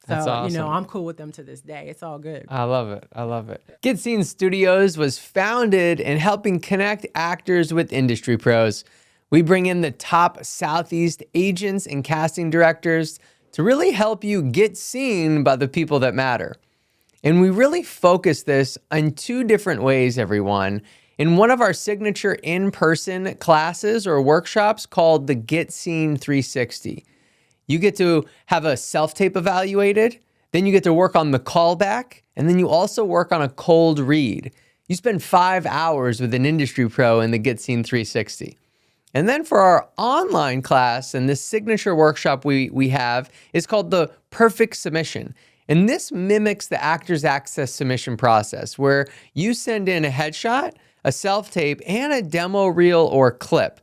So, That's awesome. I'm cool with them to this day. It's all good. I love it. I love it. Get Seen Studios was founded in helping connect actors with industry pros. We bring in the top Southeast agents and casting directors to really help you get seen by the people that matter. And we really focus this on two different ways, everyone. In one of our signature in-person classes or workshops called the Get Seen 360. You get to have a self-tape evaluated, then you get to work on the callback, and then you also work on a cold read. You spend 5 hours with an industry pro in the Get Seen 360. And then for our online class, and this signature workshop we have is called the Perfect Submission. And this mimics the Actors Access submission process, where you send in a headshot, a self-tape, and a demo reel or clip.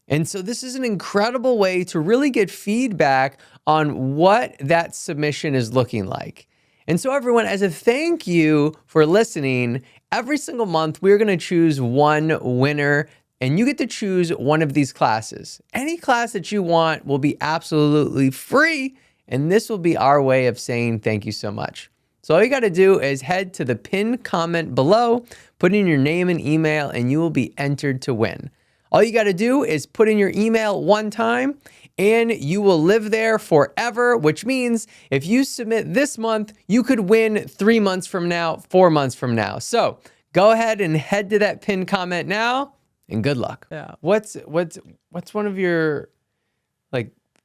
And so this is an incredible way to really get feedback on what that submission is looking like. And so everyone, as a thank you for listening, every single month we're going to choose one winner, and you get to choose one of these classes. Any class that you want will be absolutely free, and this will be our way of saying thank you so much. So all you got to do is head to the pinned comment below, put in your name and email, and you will be entered to win. All you got to do is put in your email one time and you will live there forever, which means if you submit this month, you could win 3 months from now, 4 months from now. So go ahead and head to that pinned comment now and good luck. Yeah. What's one of your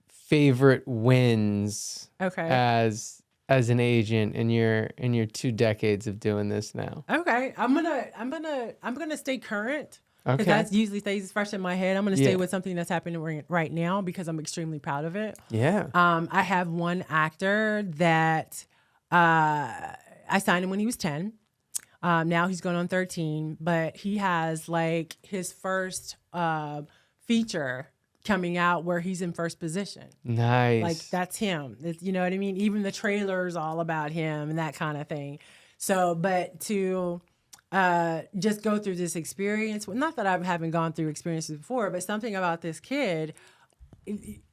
favorite wins as an agent in your 2 decades of doing this now? Okay. I'm gonna stay current. Okay. Because that usually stays fresh in my head. I'm going to stay with something that's happening right now because I'm extremely proud of it. Yeah. I have one actor that I signed him when he was 10. Now he's going on 13, but he has his first feature coming out where he's in first position. Nice. That's him. You know what I mean? Even the trailer's all about him and that kind of thing. So, but to just go through this experience. Well, not that I haven't gone through experiences before, but something about this kid,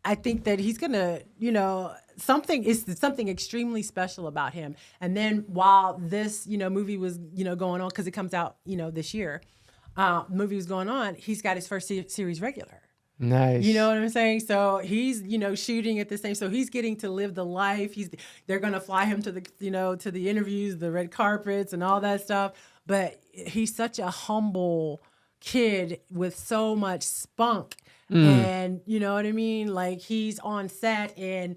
I think that he's gonna, something extremely special about him. And then while this, movie was, going on, because it comes out, this year, movie was going on, he's got his first series regular. Nice. You know what I'm saying? So he's, shooting at the same. So he's getting to live the life. They're gonna fly him to the, to the interviews, the red carpets, and all that stuff. But he's such a humble kid with so much spunk, and you know what I mean. He's on set, and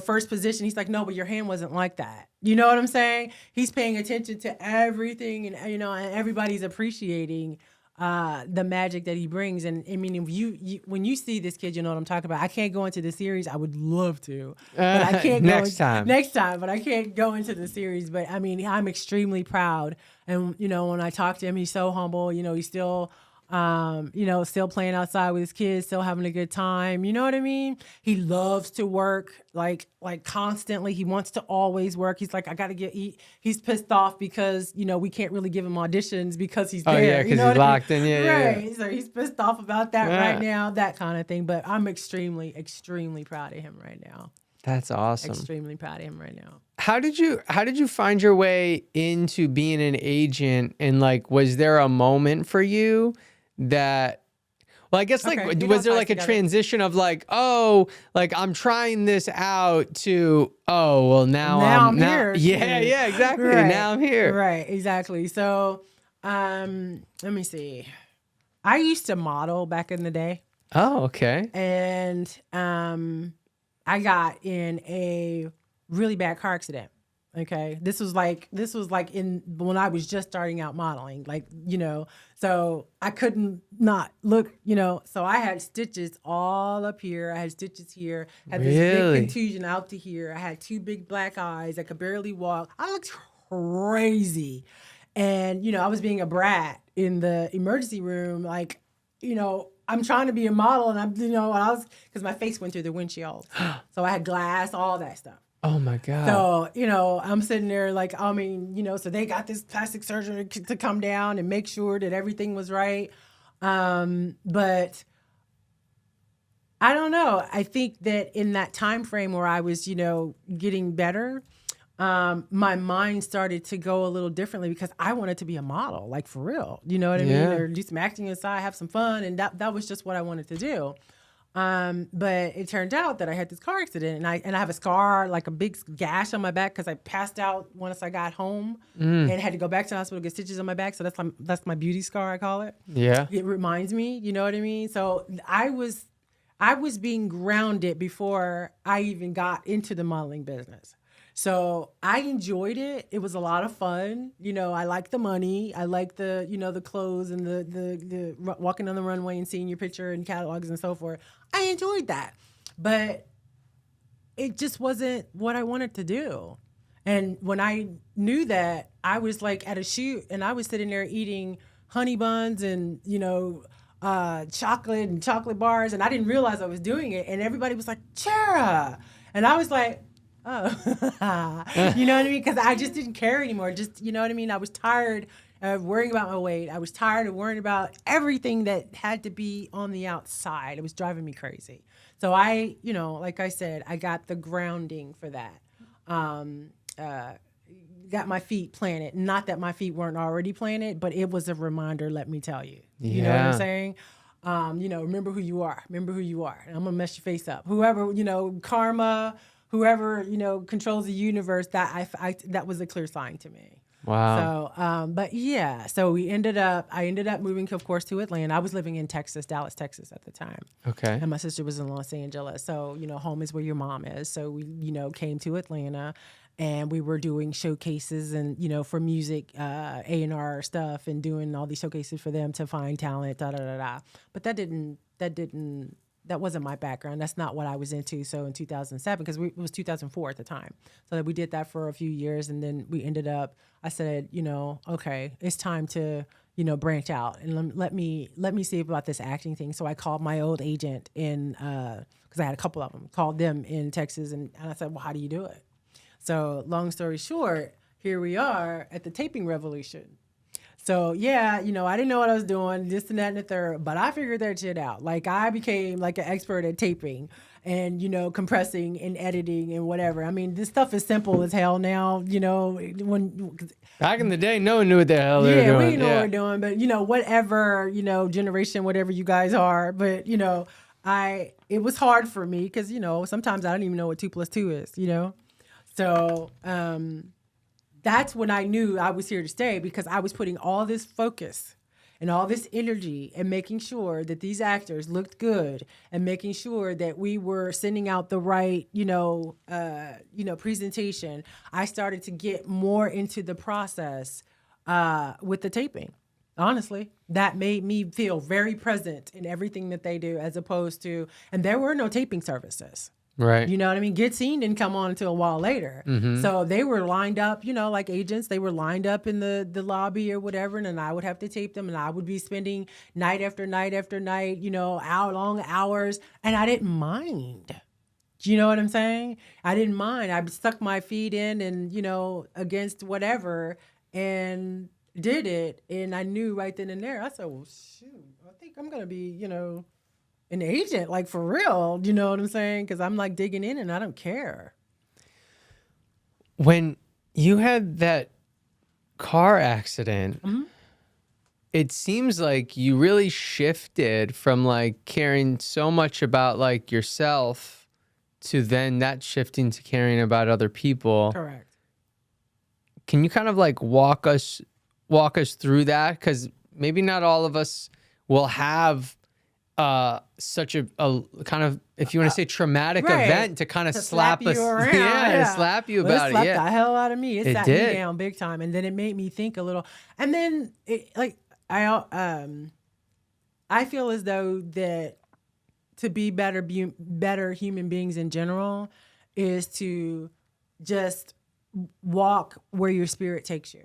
first position. He's like, no, but your hand wasn't like that. You know what I'm saying? He's paying attention to everything, and and everybody's appreciating the magic that he brings. And I mean, if when you see this kid, you know what I'm talking about. I can't go into the series. I would love to, but I can't. Next time, but I can't go into the series. But I mean, I'm extremely proud. And when I talk to him, he's so humble. He's still, still playing outside with his kids, still having a good time. You know what I mean? He loves to work like constantly. He wants to always work. He's like, I got to he's pissed off because, we can't really give him auditions because he's there. Oh, yeah, because he's locked in. Yeah, right. Yeah. So he's pissed off about that right now, that kind of thing. But I'm extremely, extremely proud of him right now. That's awesome. Extremely proud of him right now. How did you find your way into being an agent? And was there a moment for you that, well, I guess was there a transition of I'm trying this out to, now I'm here. Yeah, exactly. Right. Now I'm here. Right, exactly. So, let me see. I used to model back in the day. Oh, okay. And I got in a really bad car accident. Okay. This was like in when I was just starting out modeling, like, so I couldn't not look, so I had stitches all up here. I had stitches here, had this big Really? contusion out to here. I had two big black eyes. I could barely walk. I looked crazy. And, I was being a brat in the emergency room, like, I'm trying to be a model and because my face went through the windshield. So I had glass, all that stuff. Oh my God. So, I'm sitting there like, so they got this plastic surgeon to come down and make sure that everything was right. But I don't know. I think that in that time frame where I was, getting better, my mind started to go a little differently because I wanted to be a model, like for real. You know what I mean? Or do some acting inside, have some fun. And that was just what I wanted to do. But it turned out that I had this car accident and I have a scar, like a big gash on my back because I passed out once I got home and had to go back to the hospital to get stitches on my back. So that's my beauty scar, I call it. Yeah. It reminds me, you know what I mean? So I was being grounded before I even got into the modeling business. So I enjoyed it. It was a lot of fun. I like the money. I like the, the clothes and the walking on the runway and seeing your picture and catalogs and so forth. I enjoyed that, but it just wasn't what I wanted to do. And when I knew that, I was like at a shoot and I was sitting there eating honey buns and, chocolate and chocolate bars. And I didn't realize I was doing it. And everybody was like, Gerra. And I was like, oh, you know what I mean? Because I just didn't care anymore. Just, you know what I mean? I was tired of worrying about my weight. I was tired of worrying about everything that had to be on the outside. It was driving me crazy. So I, like I said, I got the grounding for that. Got my feet planted. Not that my feet weren't already planted, but it was a reminder, let me tell you. You know what I'm saying? Remember who you are. Remember who you are. And I'm going to mess your face up. Whoever, karma, whoever, controls the universe, that was a clear sign to me. Wow. So, but yeah, so I ended up moving, of course, to Atlanta. I was living in Dallas, Texas at the time. Okay. And my sister was in Los Angeles. So, home is where your mom is. So we, came to Atlanta and we were doing showcases and, for music, A&R stuff and doing all these showcases for them to find talent, But that wasn't my background. That's not what I was into. So in 2007, because it was 2004 at the time. So we did that for a few years. And then we ended up, I said, okay, it's time to, branch out and let me see about this acting thing. So I called my old agent in, because I had a couple of them, called them in Texas. And I said, well, how do you do it? So long story short, here we are at the taping revolution. So yeah, I didn't know what I was doing, this and that and the third, but I figured that shit out. Like I became like an expert at taping and, compressing and editing and whatever. I mean, this stuff is simple as hell now, when Back in the day, no one knew what the hell they were doing. Yeah, we didn't know what we were doing, but whatever, generation, whatever you guys are, but it was hard for me because, sometimes I don't even know what 2 + 2 is, So, that's when I knew I was here to stay because I was putting all this focus and all this energy and making sure that these actors looked good and making sure that we were sending out the right, presentation. I started to get more into the process with the taping. Honestly, that made me feel very present in everything that they do as opposed to, and there were no taping services. Right. You know what I mean? Get Seen didn't come on until a while later. Mm-hmm. So they were lined up, like agents, they were lined up in the lobby or whatever. And then I would have to tape them and I would be spending night after night after night, long hours. And I didn't mind. Do you know what I'm saying? I didn't mind. I stuck my feet in and, against whatever and did it. And I knew right then and there. I said, well, shoot, I think I'm going to be, an agent, like for real, you know what I'm saying? Because I'm like digging in and I don't care. When you had that car accident, it seems like you really shifted from like caring so much about like yourself to then that shifting to caring about other people. Correct. Can you kind of like walk us through that? Because maybe not all of us will have such a kind of, if you want to say traumatic right. event to kind of slap us, you around. to slap you Well, about it slapped it. Yeah. the hell out of me. It sat did. me down big time, and then it made me think a little. And then I feel as though that to be better human beings in general is to just walk where your spirit takes you.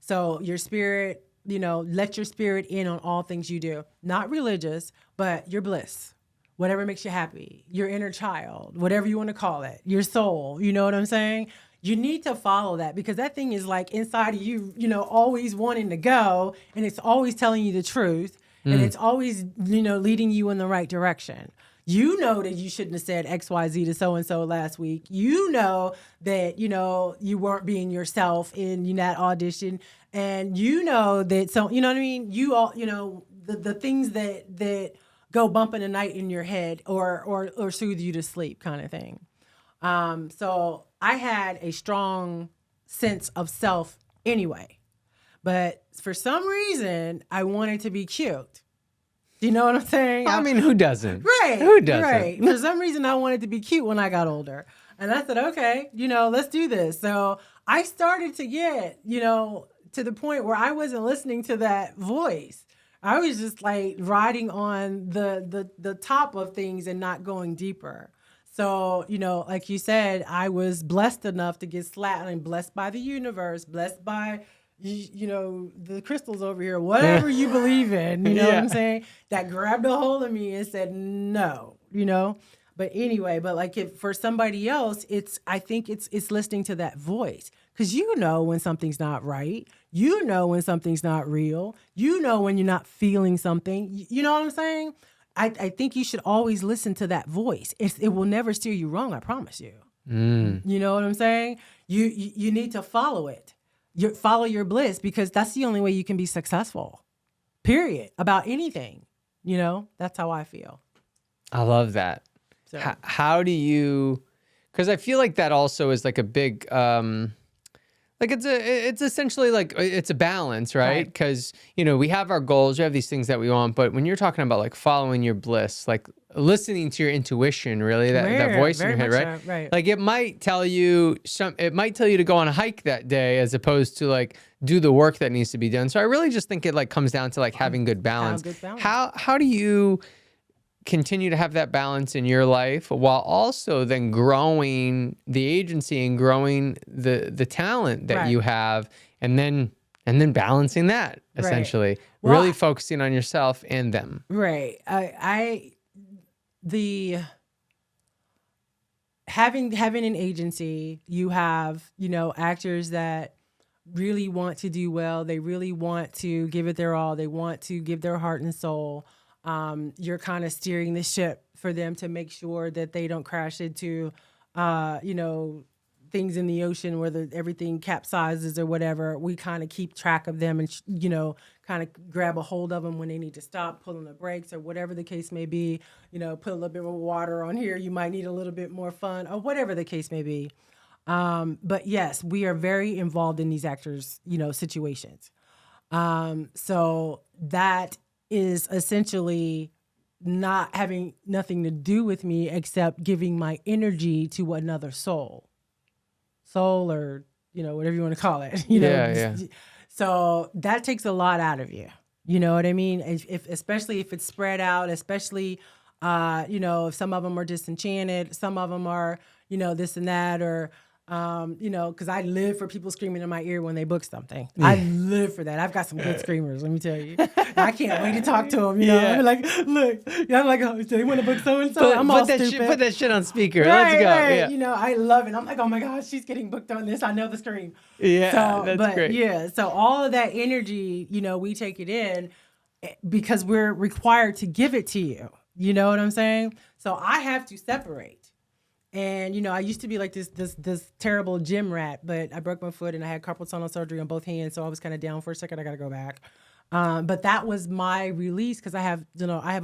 So your spirit, let your spirit in on all things you do. Not religious, but your bliss, whatever makes you happy, your inner child, whatever you want to call it, your soul. You know what I'm saying? You need to follow that because that thing is like inside of you, always wanting to go, and it's always telling you the truth, and it's always, leading you in the right direction. You know that you shouldn't have said XYZ to so-and-so last week. You know that, you weren't being yourself in that audition. And you know that, so, you know what I mean? You all, the things that go bump in the night in your head or soothe you to sleep kind of thing. So I had a strong sense of self anyway. But for some reason, I wanted to be cute. Do you know what I'm saying? I mean, who doesn't? Right. Who doesn't? Right. For some reason, I wanted to be cute when I got older. And I said, okay, let's do this. So I started to get, to the point where I wasn't listening to that voice. I was just like riding on the top of things and not going deeper. So, like you said, I was blessed enough to get slapped and blessed by the universe, blessed by the crystals over here, whatever you believe in, what I'm saying? That grabbed a hold of me and said, no, But anyway, like if for somebody else, I think it's listening to that voice. Because when something's not right. When something's not real. When you're not feeling something. You know what I'm saying? I think you should always listen to that voice. It will never steer you wrong, I promise you. You know what I'm saying? You need to follow it. Follow your bliss because that's the only way you can be successful, period, about anything. That's how I feel. I love that. So. How do you, because I feel like that also is like a big, like it's essentially like it's a balance, right? Because, we have our goals, we have these things that we want, but when you're talking about like following your bliss, like listening to your intuition, really, that voice in your head, right? So, right. Like it might tell you to go on a hike that day as opposed to like do the work that needs to be done. So I really just think it like comes down to like having good balance. How do you continue to have that balance in your life while also then growing the agency and growing the talent that you have and then balancing that essentially, really focusing on yourself and them. Right. Having an agency, you have, actors that really want to do well. They really want to give it their all. They want to give their heart and soul. You're kind of steering the ship for them to make sure that they don't crash into, things in the ocean where everything capsizes or whatever. We kind of keep track of them and, kind of grab a hold of them when they need to stop, pull on the brakes or whatever the case may be. Put a little bit more water on here. You might need a little bit more fun or whatever the case may be. But yes, we are very involved in these actors, situations. So that is essentially not having nothing to do with me except giving my energy to another soul or, whatever you want to call it, So that takes a lot out of you. You know what I mean? Especially if it's spread out, especially, if some of them are disenchanted, some of them are, this and that, or, because I live for people screaming in my ear when they book something. I live for that. I've got some good screamers, let me tell you. I can't wait to talk to them. I'm like, look, I'm like, oh, they want to book so and so. I'm all stupid. Put that shit on speaker. Right, Let's go. Right. Yeah. I love it. I'm like, oh my gosh, she's getting booked on this. I know the scream. Yeah, that's great. Yeah, so all of that energy, we take it in because we're required to give it to you. You know what I'm saying? So I have to separate. And, I used to be like this terrible gym rat, but I broke my foot and I had carpal tunnel surgery on both hands. So I was kind of down for a second. I got to go back. But that was my release because I have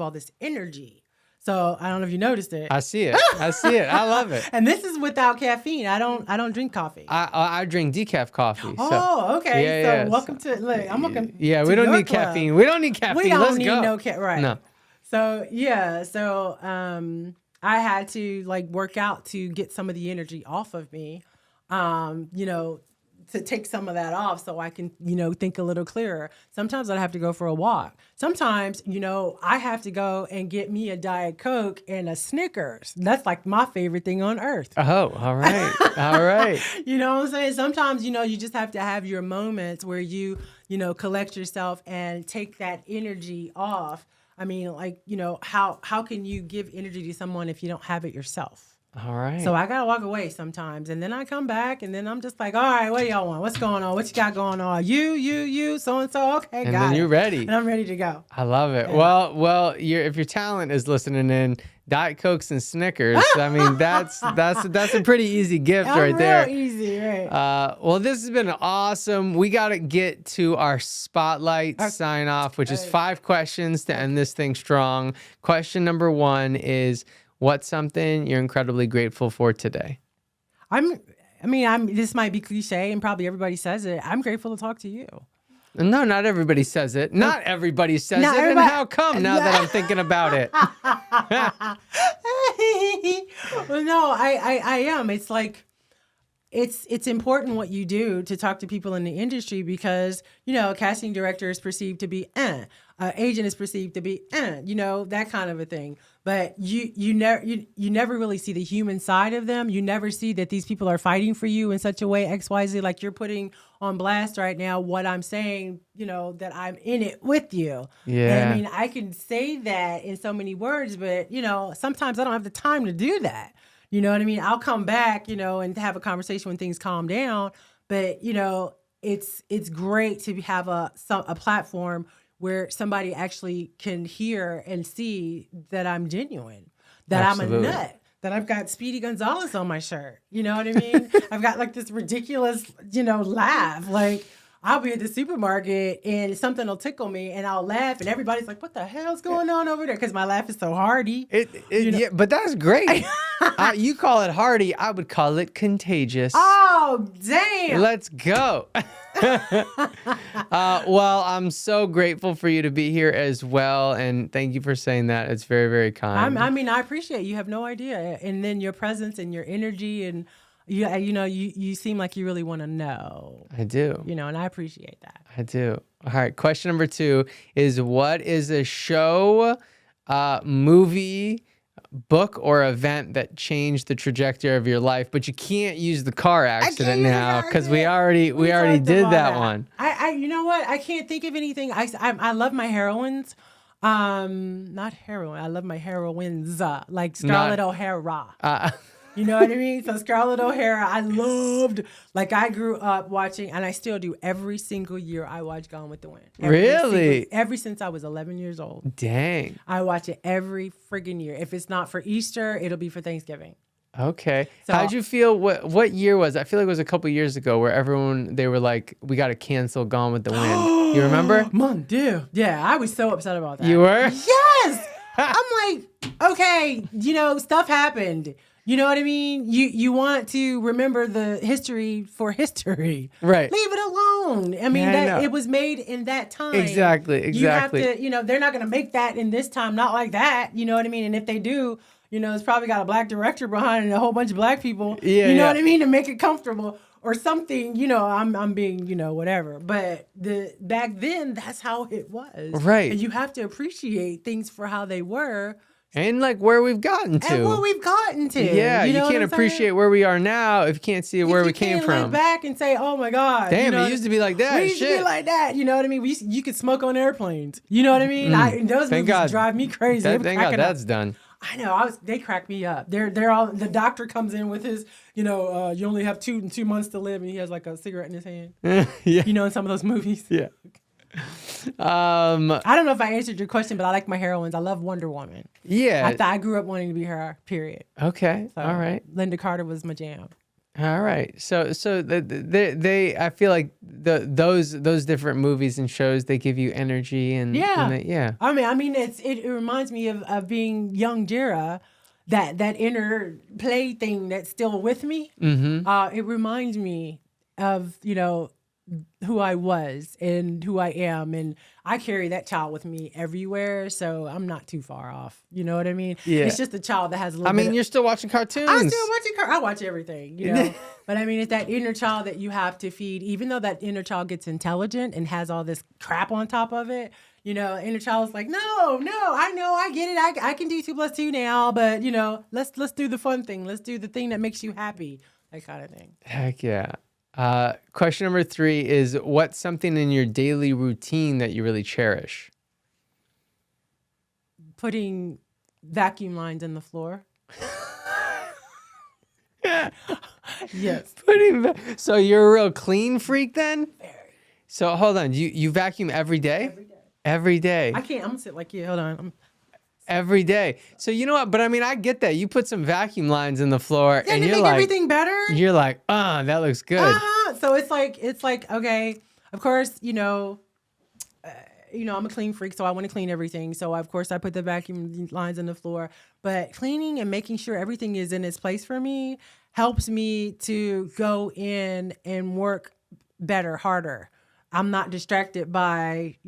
all this energy. So I don't know if you noticed it. I see it. I love it. And this is without caffeine. I don't drink coffee. I drink decaf coffee. Oh, okay. So welcome to, look, I'm welcome. Yeah, we don't need caffeine. We don't need caffeine. We don't Let's need go. no right. No. So yeah, so I had to like work out to get some of the energy off of me, you know, to take some of that off so I can, you know, think a little clearer. Sometimes I have to go for a walk. Sometimes, you know, I have to go and get me a Diet Coke and a Snickers. That's like my favorite thing on earth. Oh, all right. All right. You know what I'm saying? Sometimes, you know, you just have to have your moments where you know, collect yourself and take that energy off. I mean, like, you know, how can you give energy to someone if you don't have it yourself? All right. So I gotta walk away sometimes, and then I come back, and then I'm just like, all right, what do y'all want? What's going on? What you got going on? You, so and so. Okay, and got then it. you're ready. And I'm ready to go. I love it. Yeah. Well, if your talent is listening in, Diet Cokes and Snickers. I mean, that's a pretty easy gift right there. Real easy, right? Well, this has been awesome. We got to get to our spotlight sign off, which is 5 questions to end this thing strong. Question number 1 is, what's something you're incredibly grateful for today? This might be cliche, and probably everybody says it. I'm grateful to talk to you. No, not everybody says it. Not everybody says Not it. everybody- And how come now that I'm thinking about it? Well, no, I am. It's like, it's important what you do to talk to people in the industry because, you know, a casting director is perceived to be, agent is perceived to be, you know, that kind of a thing. But you never really see the human side of them. You never see that these people are fighting for you in such a way, XYZ, like you're putting on blast right now what I'm saying, you know, that I'm in it with you. Yeah. And I mean, I can say that in so many words, but, you know, sometimes I don't have the time to do that. You know what I mean? I'll come back, you know, and have a conversation when things calm down. But, you know, it's great to have a platform where somebody actually can hear and see that I'm genuine, that Absolutely. I'm a nut, that I've got Speedy Gonzalez on my shirt. You know what I mean? I've got like this ridiculous, you know, laugh. Like, I'll be at the supermarket and something will tickle me and I'll laugh and everybody's like, what the hell's going on over there? Because my laugh is so hearty. Yeah, but that's great. You call it hearty. I would call it contagious. Oh, damn. Let's go. Well, I'm so grateful for you to be here as well. And thank you for saying that. It's very, very kind. I appreciate it. You have no idea. And then your presence and your energy and you know, you seem like you really want to know. I do. You know, and I appreciate that. I do. All right. Question number 2 is, what is a show, movie, book, or event that changed the trajectory of your life? But you can't use the car accident now because we already did that one. You know what? I can't think of anything. I love my heroines. Not heroine. I love my heroines. Like Scarlett O'Hara. You know what I mean? So Scarlett O'Hara, I loved. Like, I grew up watching, and I still do every single year. I watch Gone with the Wind. Ever since I was 11 years old. Dang. I watch it every friggin' year. If it's not for Easter, it'll be for Thanksgiving. Okay. So, how'd you feel? What year was it? I feel like it was a couple years ago where they were like, we got to cancel Gone with the Wind. You remember? Mon Dieu. Yeah, I was so upset about that. You were? Yes. I'm like, okay, you know, stuff happened. You know what I mean? You want to remember the history for history. Right. Leave it alone. I mean, it was made in that time. Exactly. You have to, you know, they're not going to make that in this time, not like that. You know what I mean? And if they do, you know, it's probably got a black director behind it and a whole bunch of black people. Yeah, you know what I mean? To make it comfortable or something, you know, I'm being, you know, whatever. But back then, that's how it was. Right. And you have to appreciate things for how they were. And like where we've gotten to. And where we've gotten to. Yeah, you can't appreciate where we are now if you can't see where we came from. Look back and say, oh my God. Damn, you know, it used to be like that. We used to be like that. You know what I mean? You could smoke on airplanes. You know what I mean? Those movies drive me crazy. Thank God that's done. I know. They crack me up. They're all, the doctor comes in with his, you know, you only have 2 months to live, and he has like a cigarette in his hand. Yeah. You know, in some of those movies. Yeah. I don't know if I answered your question, but I like my heroines. I love Wonder Woman. Yeah. I grew up wanting to be her, period. Okay. So, all right. Linda Carter was my jam. All right. So they I feel like those different movies and shows, they give you energy and yeah. I mean it reminds me of being young Gerra, that inner play thing that's still with me. Mm-hmm. It reminds me of, you know, who I was and who I am. And I carry that child with me everywhere. So I'm not too far off. You know what I mean? Yeah. It's just a child that has a little I mean, bit you're still watching cartoons. I'm still watching I watch everything, you know. But I mean, it's that inner child that you have to feed, even though that inner child gets intelligent and has all this crap on top of it. You know, inner child is like, no, I know, I get it. I can do 2 + 2 now, but you know, let's do the fun thing. Let's do the thing that makes you happy. That kind of thing. Heck yeah. Question number 3 is, what's something in your daily routine that you really cherish? Putting vacuum lines in the floor. Yes. So you're a real clean freak then? Very. So hold on, you vacuum every day? Every day. Every day. I can't. I'm gonna sit like you. Hold on. Every day. So you know what? But I mean, I get that. You put some vacuum lines in the floor, and you're make like, everything better. You're like, that looks good. So it's like okay. Of course, you know, I'm a clean freak, so I want to clean everything. So of course, I put the vacuum lines in the floor. But cleaning and making sure everything is in its place for me helps me to go in and work better, harder. I'm not distracted by,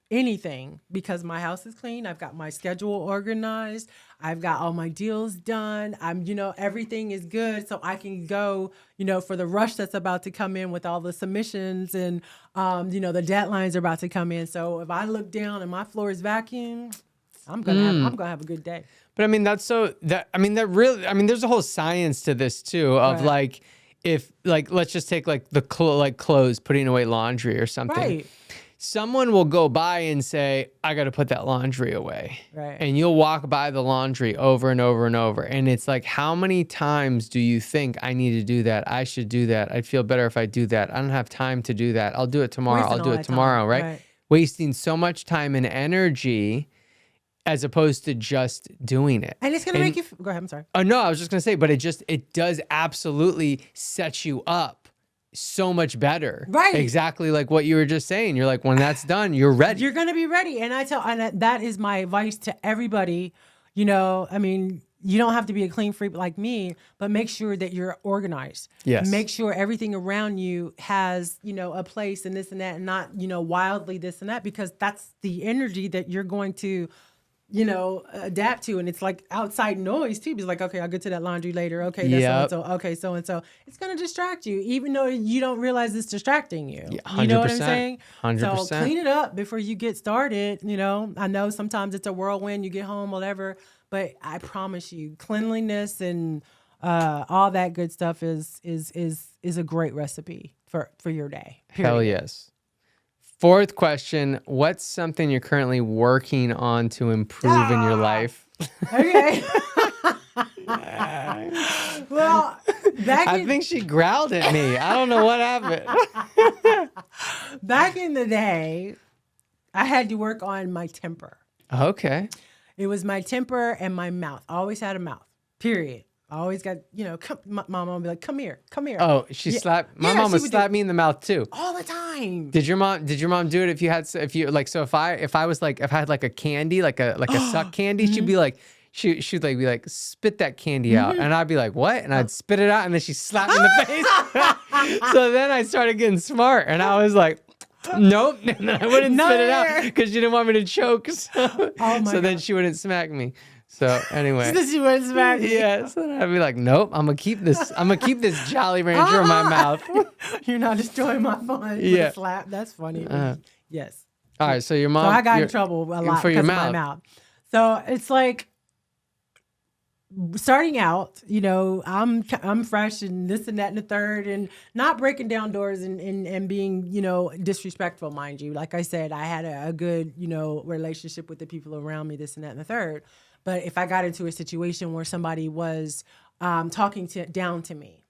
anything because my house is clean. I've got my schedule organized. I've got all my deals done. Everything is good. So I can go, for the rush that's about to come in with all the submissions and, the deadlines are about to come in. So if I look down and my floor is vacuum, I'm going to have a good day. But I mean, there's a whole science to this too of Right. let's just take the clothes, putting away laundry or something. Right. Someone will go by and say, I got to put that laundry away. Right. And you'll walk by the laundry over and over and over. And it's like, how many times do you think I need to do that? I should do that. I'd feel better if I do that. I don't have time to do that. I'll do it tomorrow. Wasting I'll do all it that tomorrow, time. right? Right. Wasting so much time and energy as opposed to just doing it. And it's going to make you, go ahead, I'm sorry. Oh, no, I was just going to say, but it does absolutely set you up so much better. Right. Exactly like what you were just saying. You're like, when that's done, you're ready. You're going to be ready. And that is my advice to everybody. You don't have to be a clean freak like me, but make sure that you're organized. Yes. Make sure everything around you has, a place and this and that, and not, wildly this and that, because that's the energy that you're going to, adapt to. And it's like outside noise too. It's like, okay, I'll get to that laundry later. Okay, that's so-and-so. Okay, so-and-so. It's going to distract you, even though you don't realize it's distracting you. Yeah, 100%, you know what I'm saying? 100%. So clean it up before you get started. I know sometimes it's a whirlwind, you get home, whatever, but I promise you, cleanliness and all that good stuff is a great recipe for your day. Period. Hell yes. 4th question, what's something you're currently working on to improve in your life? Okay. Well, I think she growled at me. I don't know what happened. Back in the day, I had to work on my temper. Okay. It was my temper and my mouth. I always had a mouth, period. I always got, my mom would be like, come here. Oh, she slapped. My mom would slap me in the mouth too. All the time. Did your mom do it if I had like a candy, like a suck candy, she'd be like, she'd be like, spit that candy out. And I'd be like, what? And I'd spit it out and then she'd slap me in the face. So then I started getting smart and I was like, nope. And then I wouldn't spit it out because she didn't want me to choke. So then she wouldn't smack me. So anyway. So she wouldn't smack me. Yeah. So then I'd be like, nope, I'm gonna keep this Jolly Rancher in my mouth. You're not destroying my fun with a slap. That's funny. Yes. All right. So your mom. So I got in trouble a lot for your because of my mouth. So it's like starting out, I'm fresh and this and that and the third, and not breaking down doors and being, disrespectful, mind you. Like I said, I had a good, relationship with the people around me, this and that and the third. But if I got into a situation where somebody was talking down to me,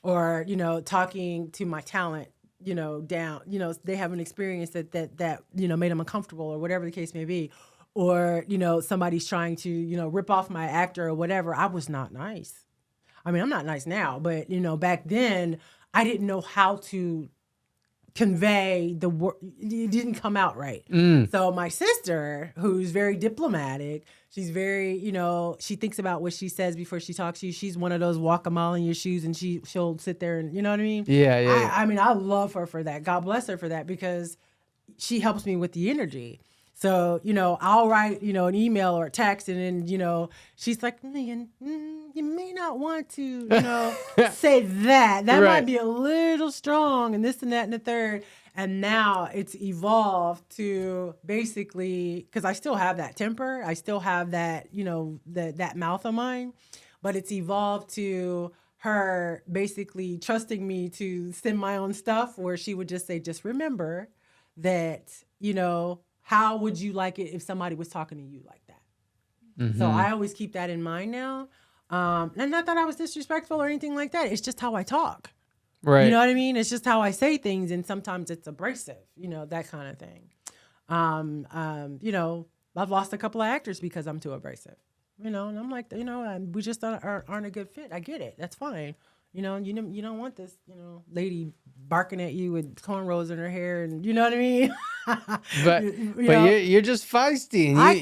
or talking to my talent, down, they have an experience that made them uncomfortable, or whatever the case may be, or somebody's trying to rip off my actor or whatever, I was not nice. I mean, I'm not nice now, but back then I didn't know how to convey the word. It didn't come out right. So my sister, who's very diplomatic, she's very, she thinks about what she says before she talks to you. She's one of those walk a mile in your shoes, and she'll sit there and, you know what I mean? Yeah. I mean, I love her for that. God bless her for that, because she helps me with the energy. So, I'll write, an email or a text, and then, she's like, Megan, you may not want to, say that. That Right. might be a little strong, and this and that and the third. And now it's evolved to basically, because I still have that temper. I still have that, that mouth of mine, but it's evolved to her basically trusting me to send my own stuff, where she would just say, just remember that, how would you like it if somebody was talking to you like that? Mm-hmm. So I always keep that in mind now. And not that I was disrespectful or anything like that. It's just how I talk. Right. You know what I mean? It's just how I say things, and sometimes it's abrasive, that kind of thing. I've lost a couple of actors because I'm too abrasive. And I'm like, we just aren't a good fit. I get it. That's fine. You don't want this, lady barking at you with cornrows in her hair, and you know what I mean. But you're just feisty, and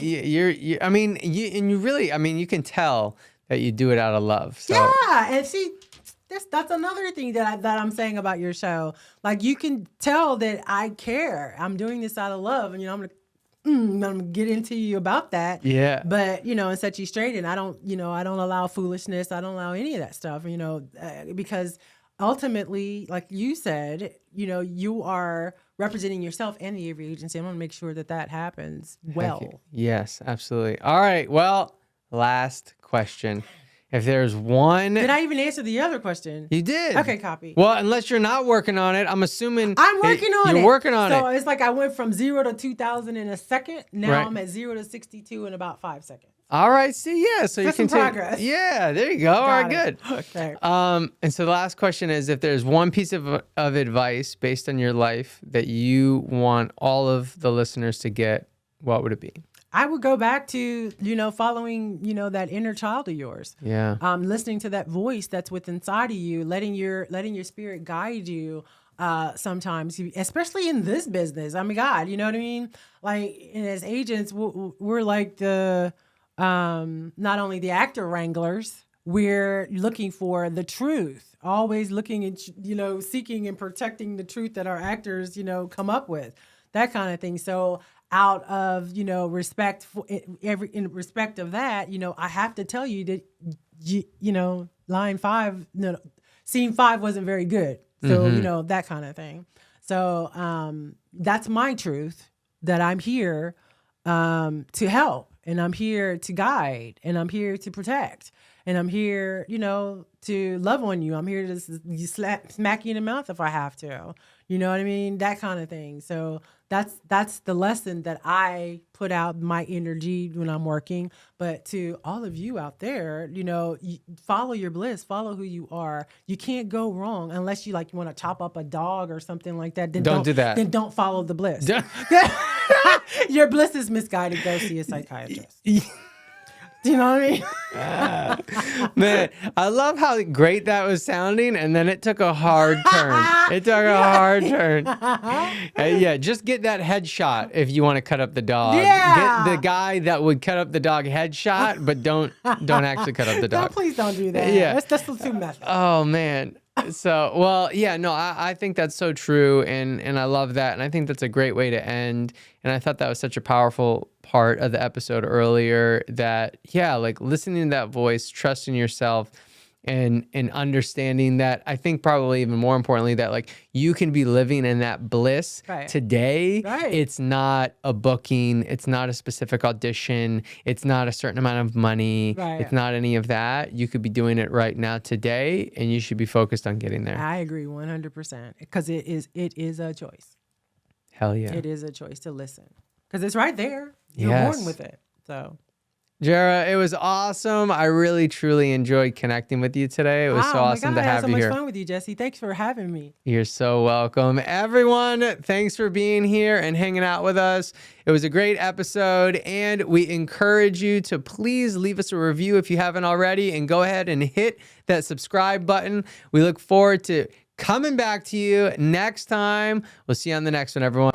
you can tell that you do it out of love. So. Yeah, and see, that's another thing that I'm saying about your show. Like, you can tell that I care. I'm doing this out of love, and I'm gonna get into you about that. Yeah. But and set you straight, and I don't allow foolishness. I don't allow any of that stuff. Because ultimately, like you said, you are representing yourself and the Avery Agency. I'm gonna make sure that happens well. Yes, absolutely. All right. Well, last question. If there's one... Did I even answer the other question? You did. Okay, copy. Well, unless you're not working on it, I'm assuming... I'm working on it. You're working on it. So it's like I went from 0 to 2,000 in a second. Now Right. I'm at 0 to 62 in about 5 seconds. All right. See, yeah. So That's you can some progress. Yeah, there you go. All right, good. Okay. And so the last question is, if there's one piece of advice based on your life that you want all of the listeners to get, what would it be? I would go back to, following, that inner child of yours. Yeah. Listening to that voice that's within inside of you, letting your spirit guide you. Sometimes, especially in this business. I mean, God, you know what I mean? Like, and as agents, we're like the, not only the actor wranglers, we're looking for the truth, always looking at, seeking and protecting the truth that our actors, come up with, that kind of thing. So out of, respect for in respect of that, I have to tell you that, line 5, scene 5 wasn't very good. So, that kind of thing. So, that's my truth, that I'm here, to help, and I'm here to guide, and I'm here to protect, and I'm here, to love on you. I'm here to smack you in the mouth if I have to. You know what I mean? That kind of thing. So that's the lesson that I put out my energy when I'm working. But to all of you out there, follow your bliss, follow who you are. You can't go wrong unless you want to chop up a dog or something like that. Then don't do that. Then don't follow the bliss. Your bliss is misguided. Go see a psychiatrist. Do you know what I mean? Man, I love how great that was sounding, and then it took a hard turn. It took a hard turn. Yeah, just get that headshot if you want to cut up the dog. Yeah. Get the guy that would cut up the dog headshot, but don't actually cut up the dog. No, please don't do that. Yeah. That's too messy. Oh, man. So, well, yeah, no, I think that's so true, and I love that, and I think that's a great way to end, and I thought that was such a powerful part of the episode earlier, that, yeah, like listening to that voice, trusting yourself, and understanding that, I think probably even more importantly, that like you can be living in that bliss today. Right. It's not a booking. It's not a specific audition. It's not a certain amount of money. Right. It's not any of that. You could be doing it right now today, and you should be focused on getting there. I agree 100%, because it is a choice. Hell yeah. It is a choice to listen, because it's right there. You're Yes. born with it. So. Gerra, it was awesome. I really, truly enjoyed connecting with you today. It was so awesome to I had have so you much here. fun with you, Jesse. Thanks for having me. You're so welcome. Everyone, thanks for being here and hanging out with us. It was a great episode, and we encourage you to please leave us a review if you haven't already, and go ahead and hit that subscribe button. We look forward to coming back to you next time. We'll see you on the next one, everyone.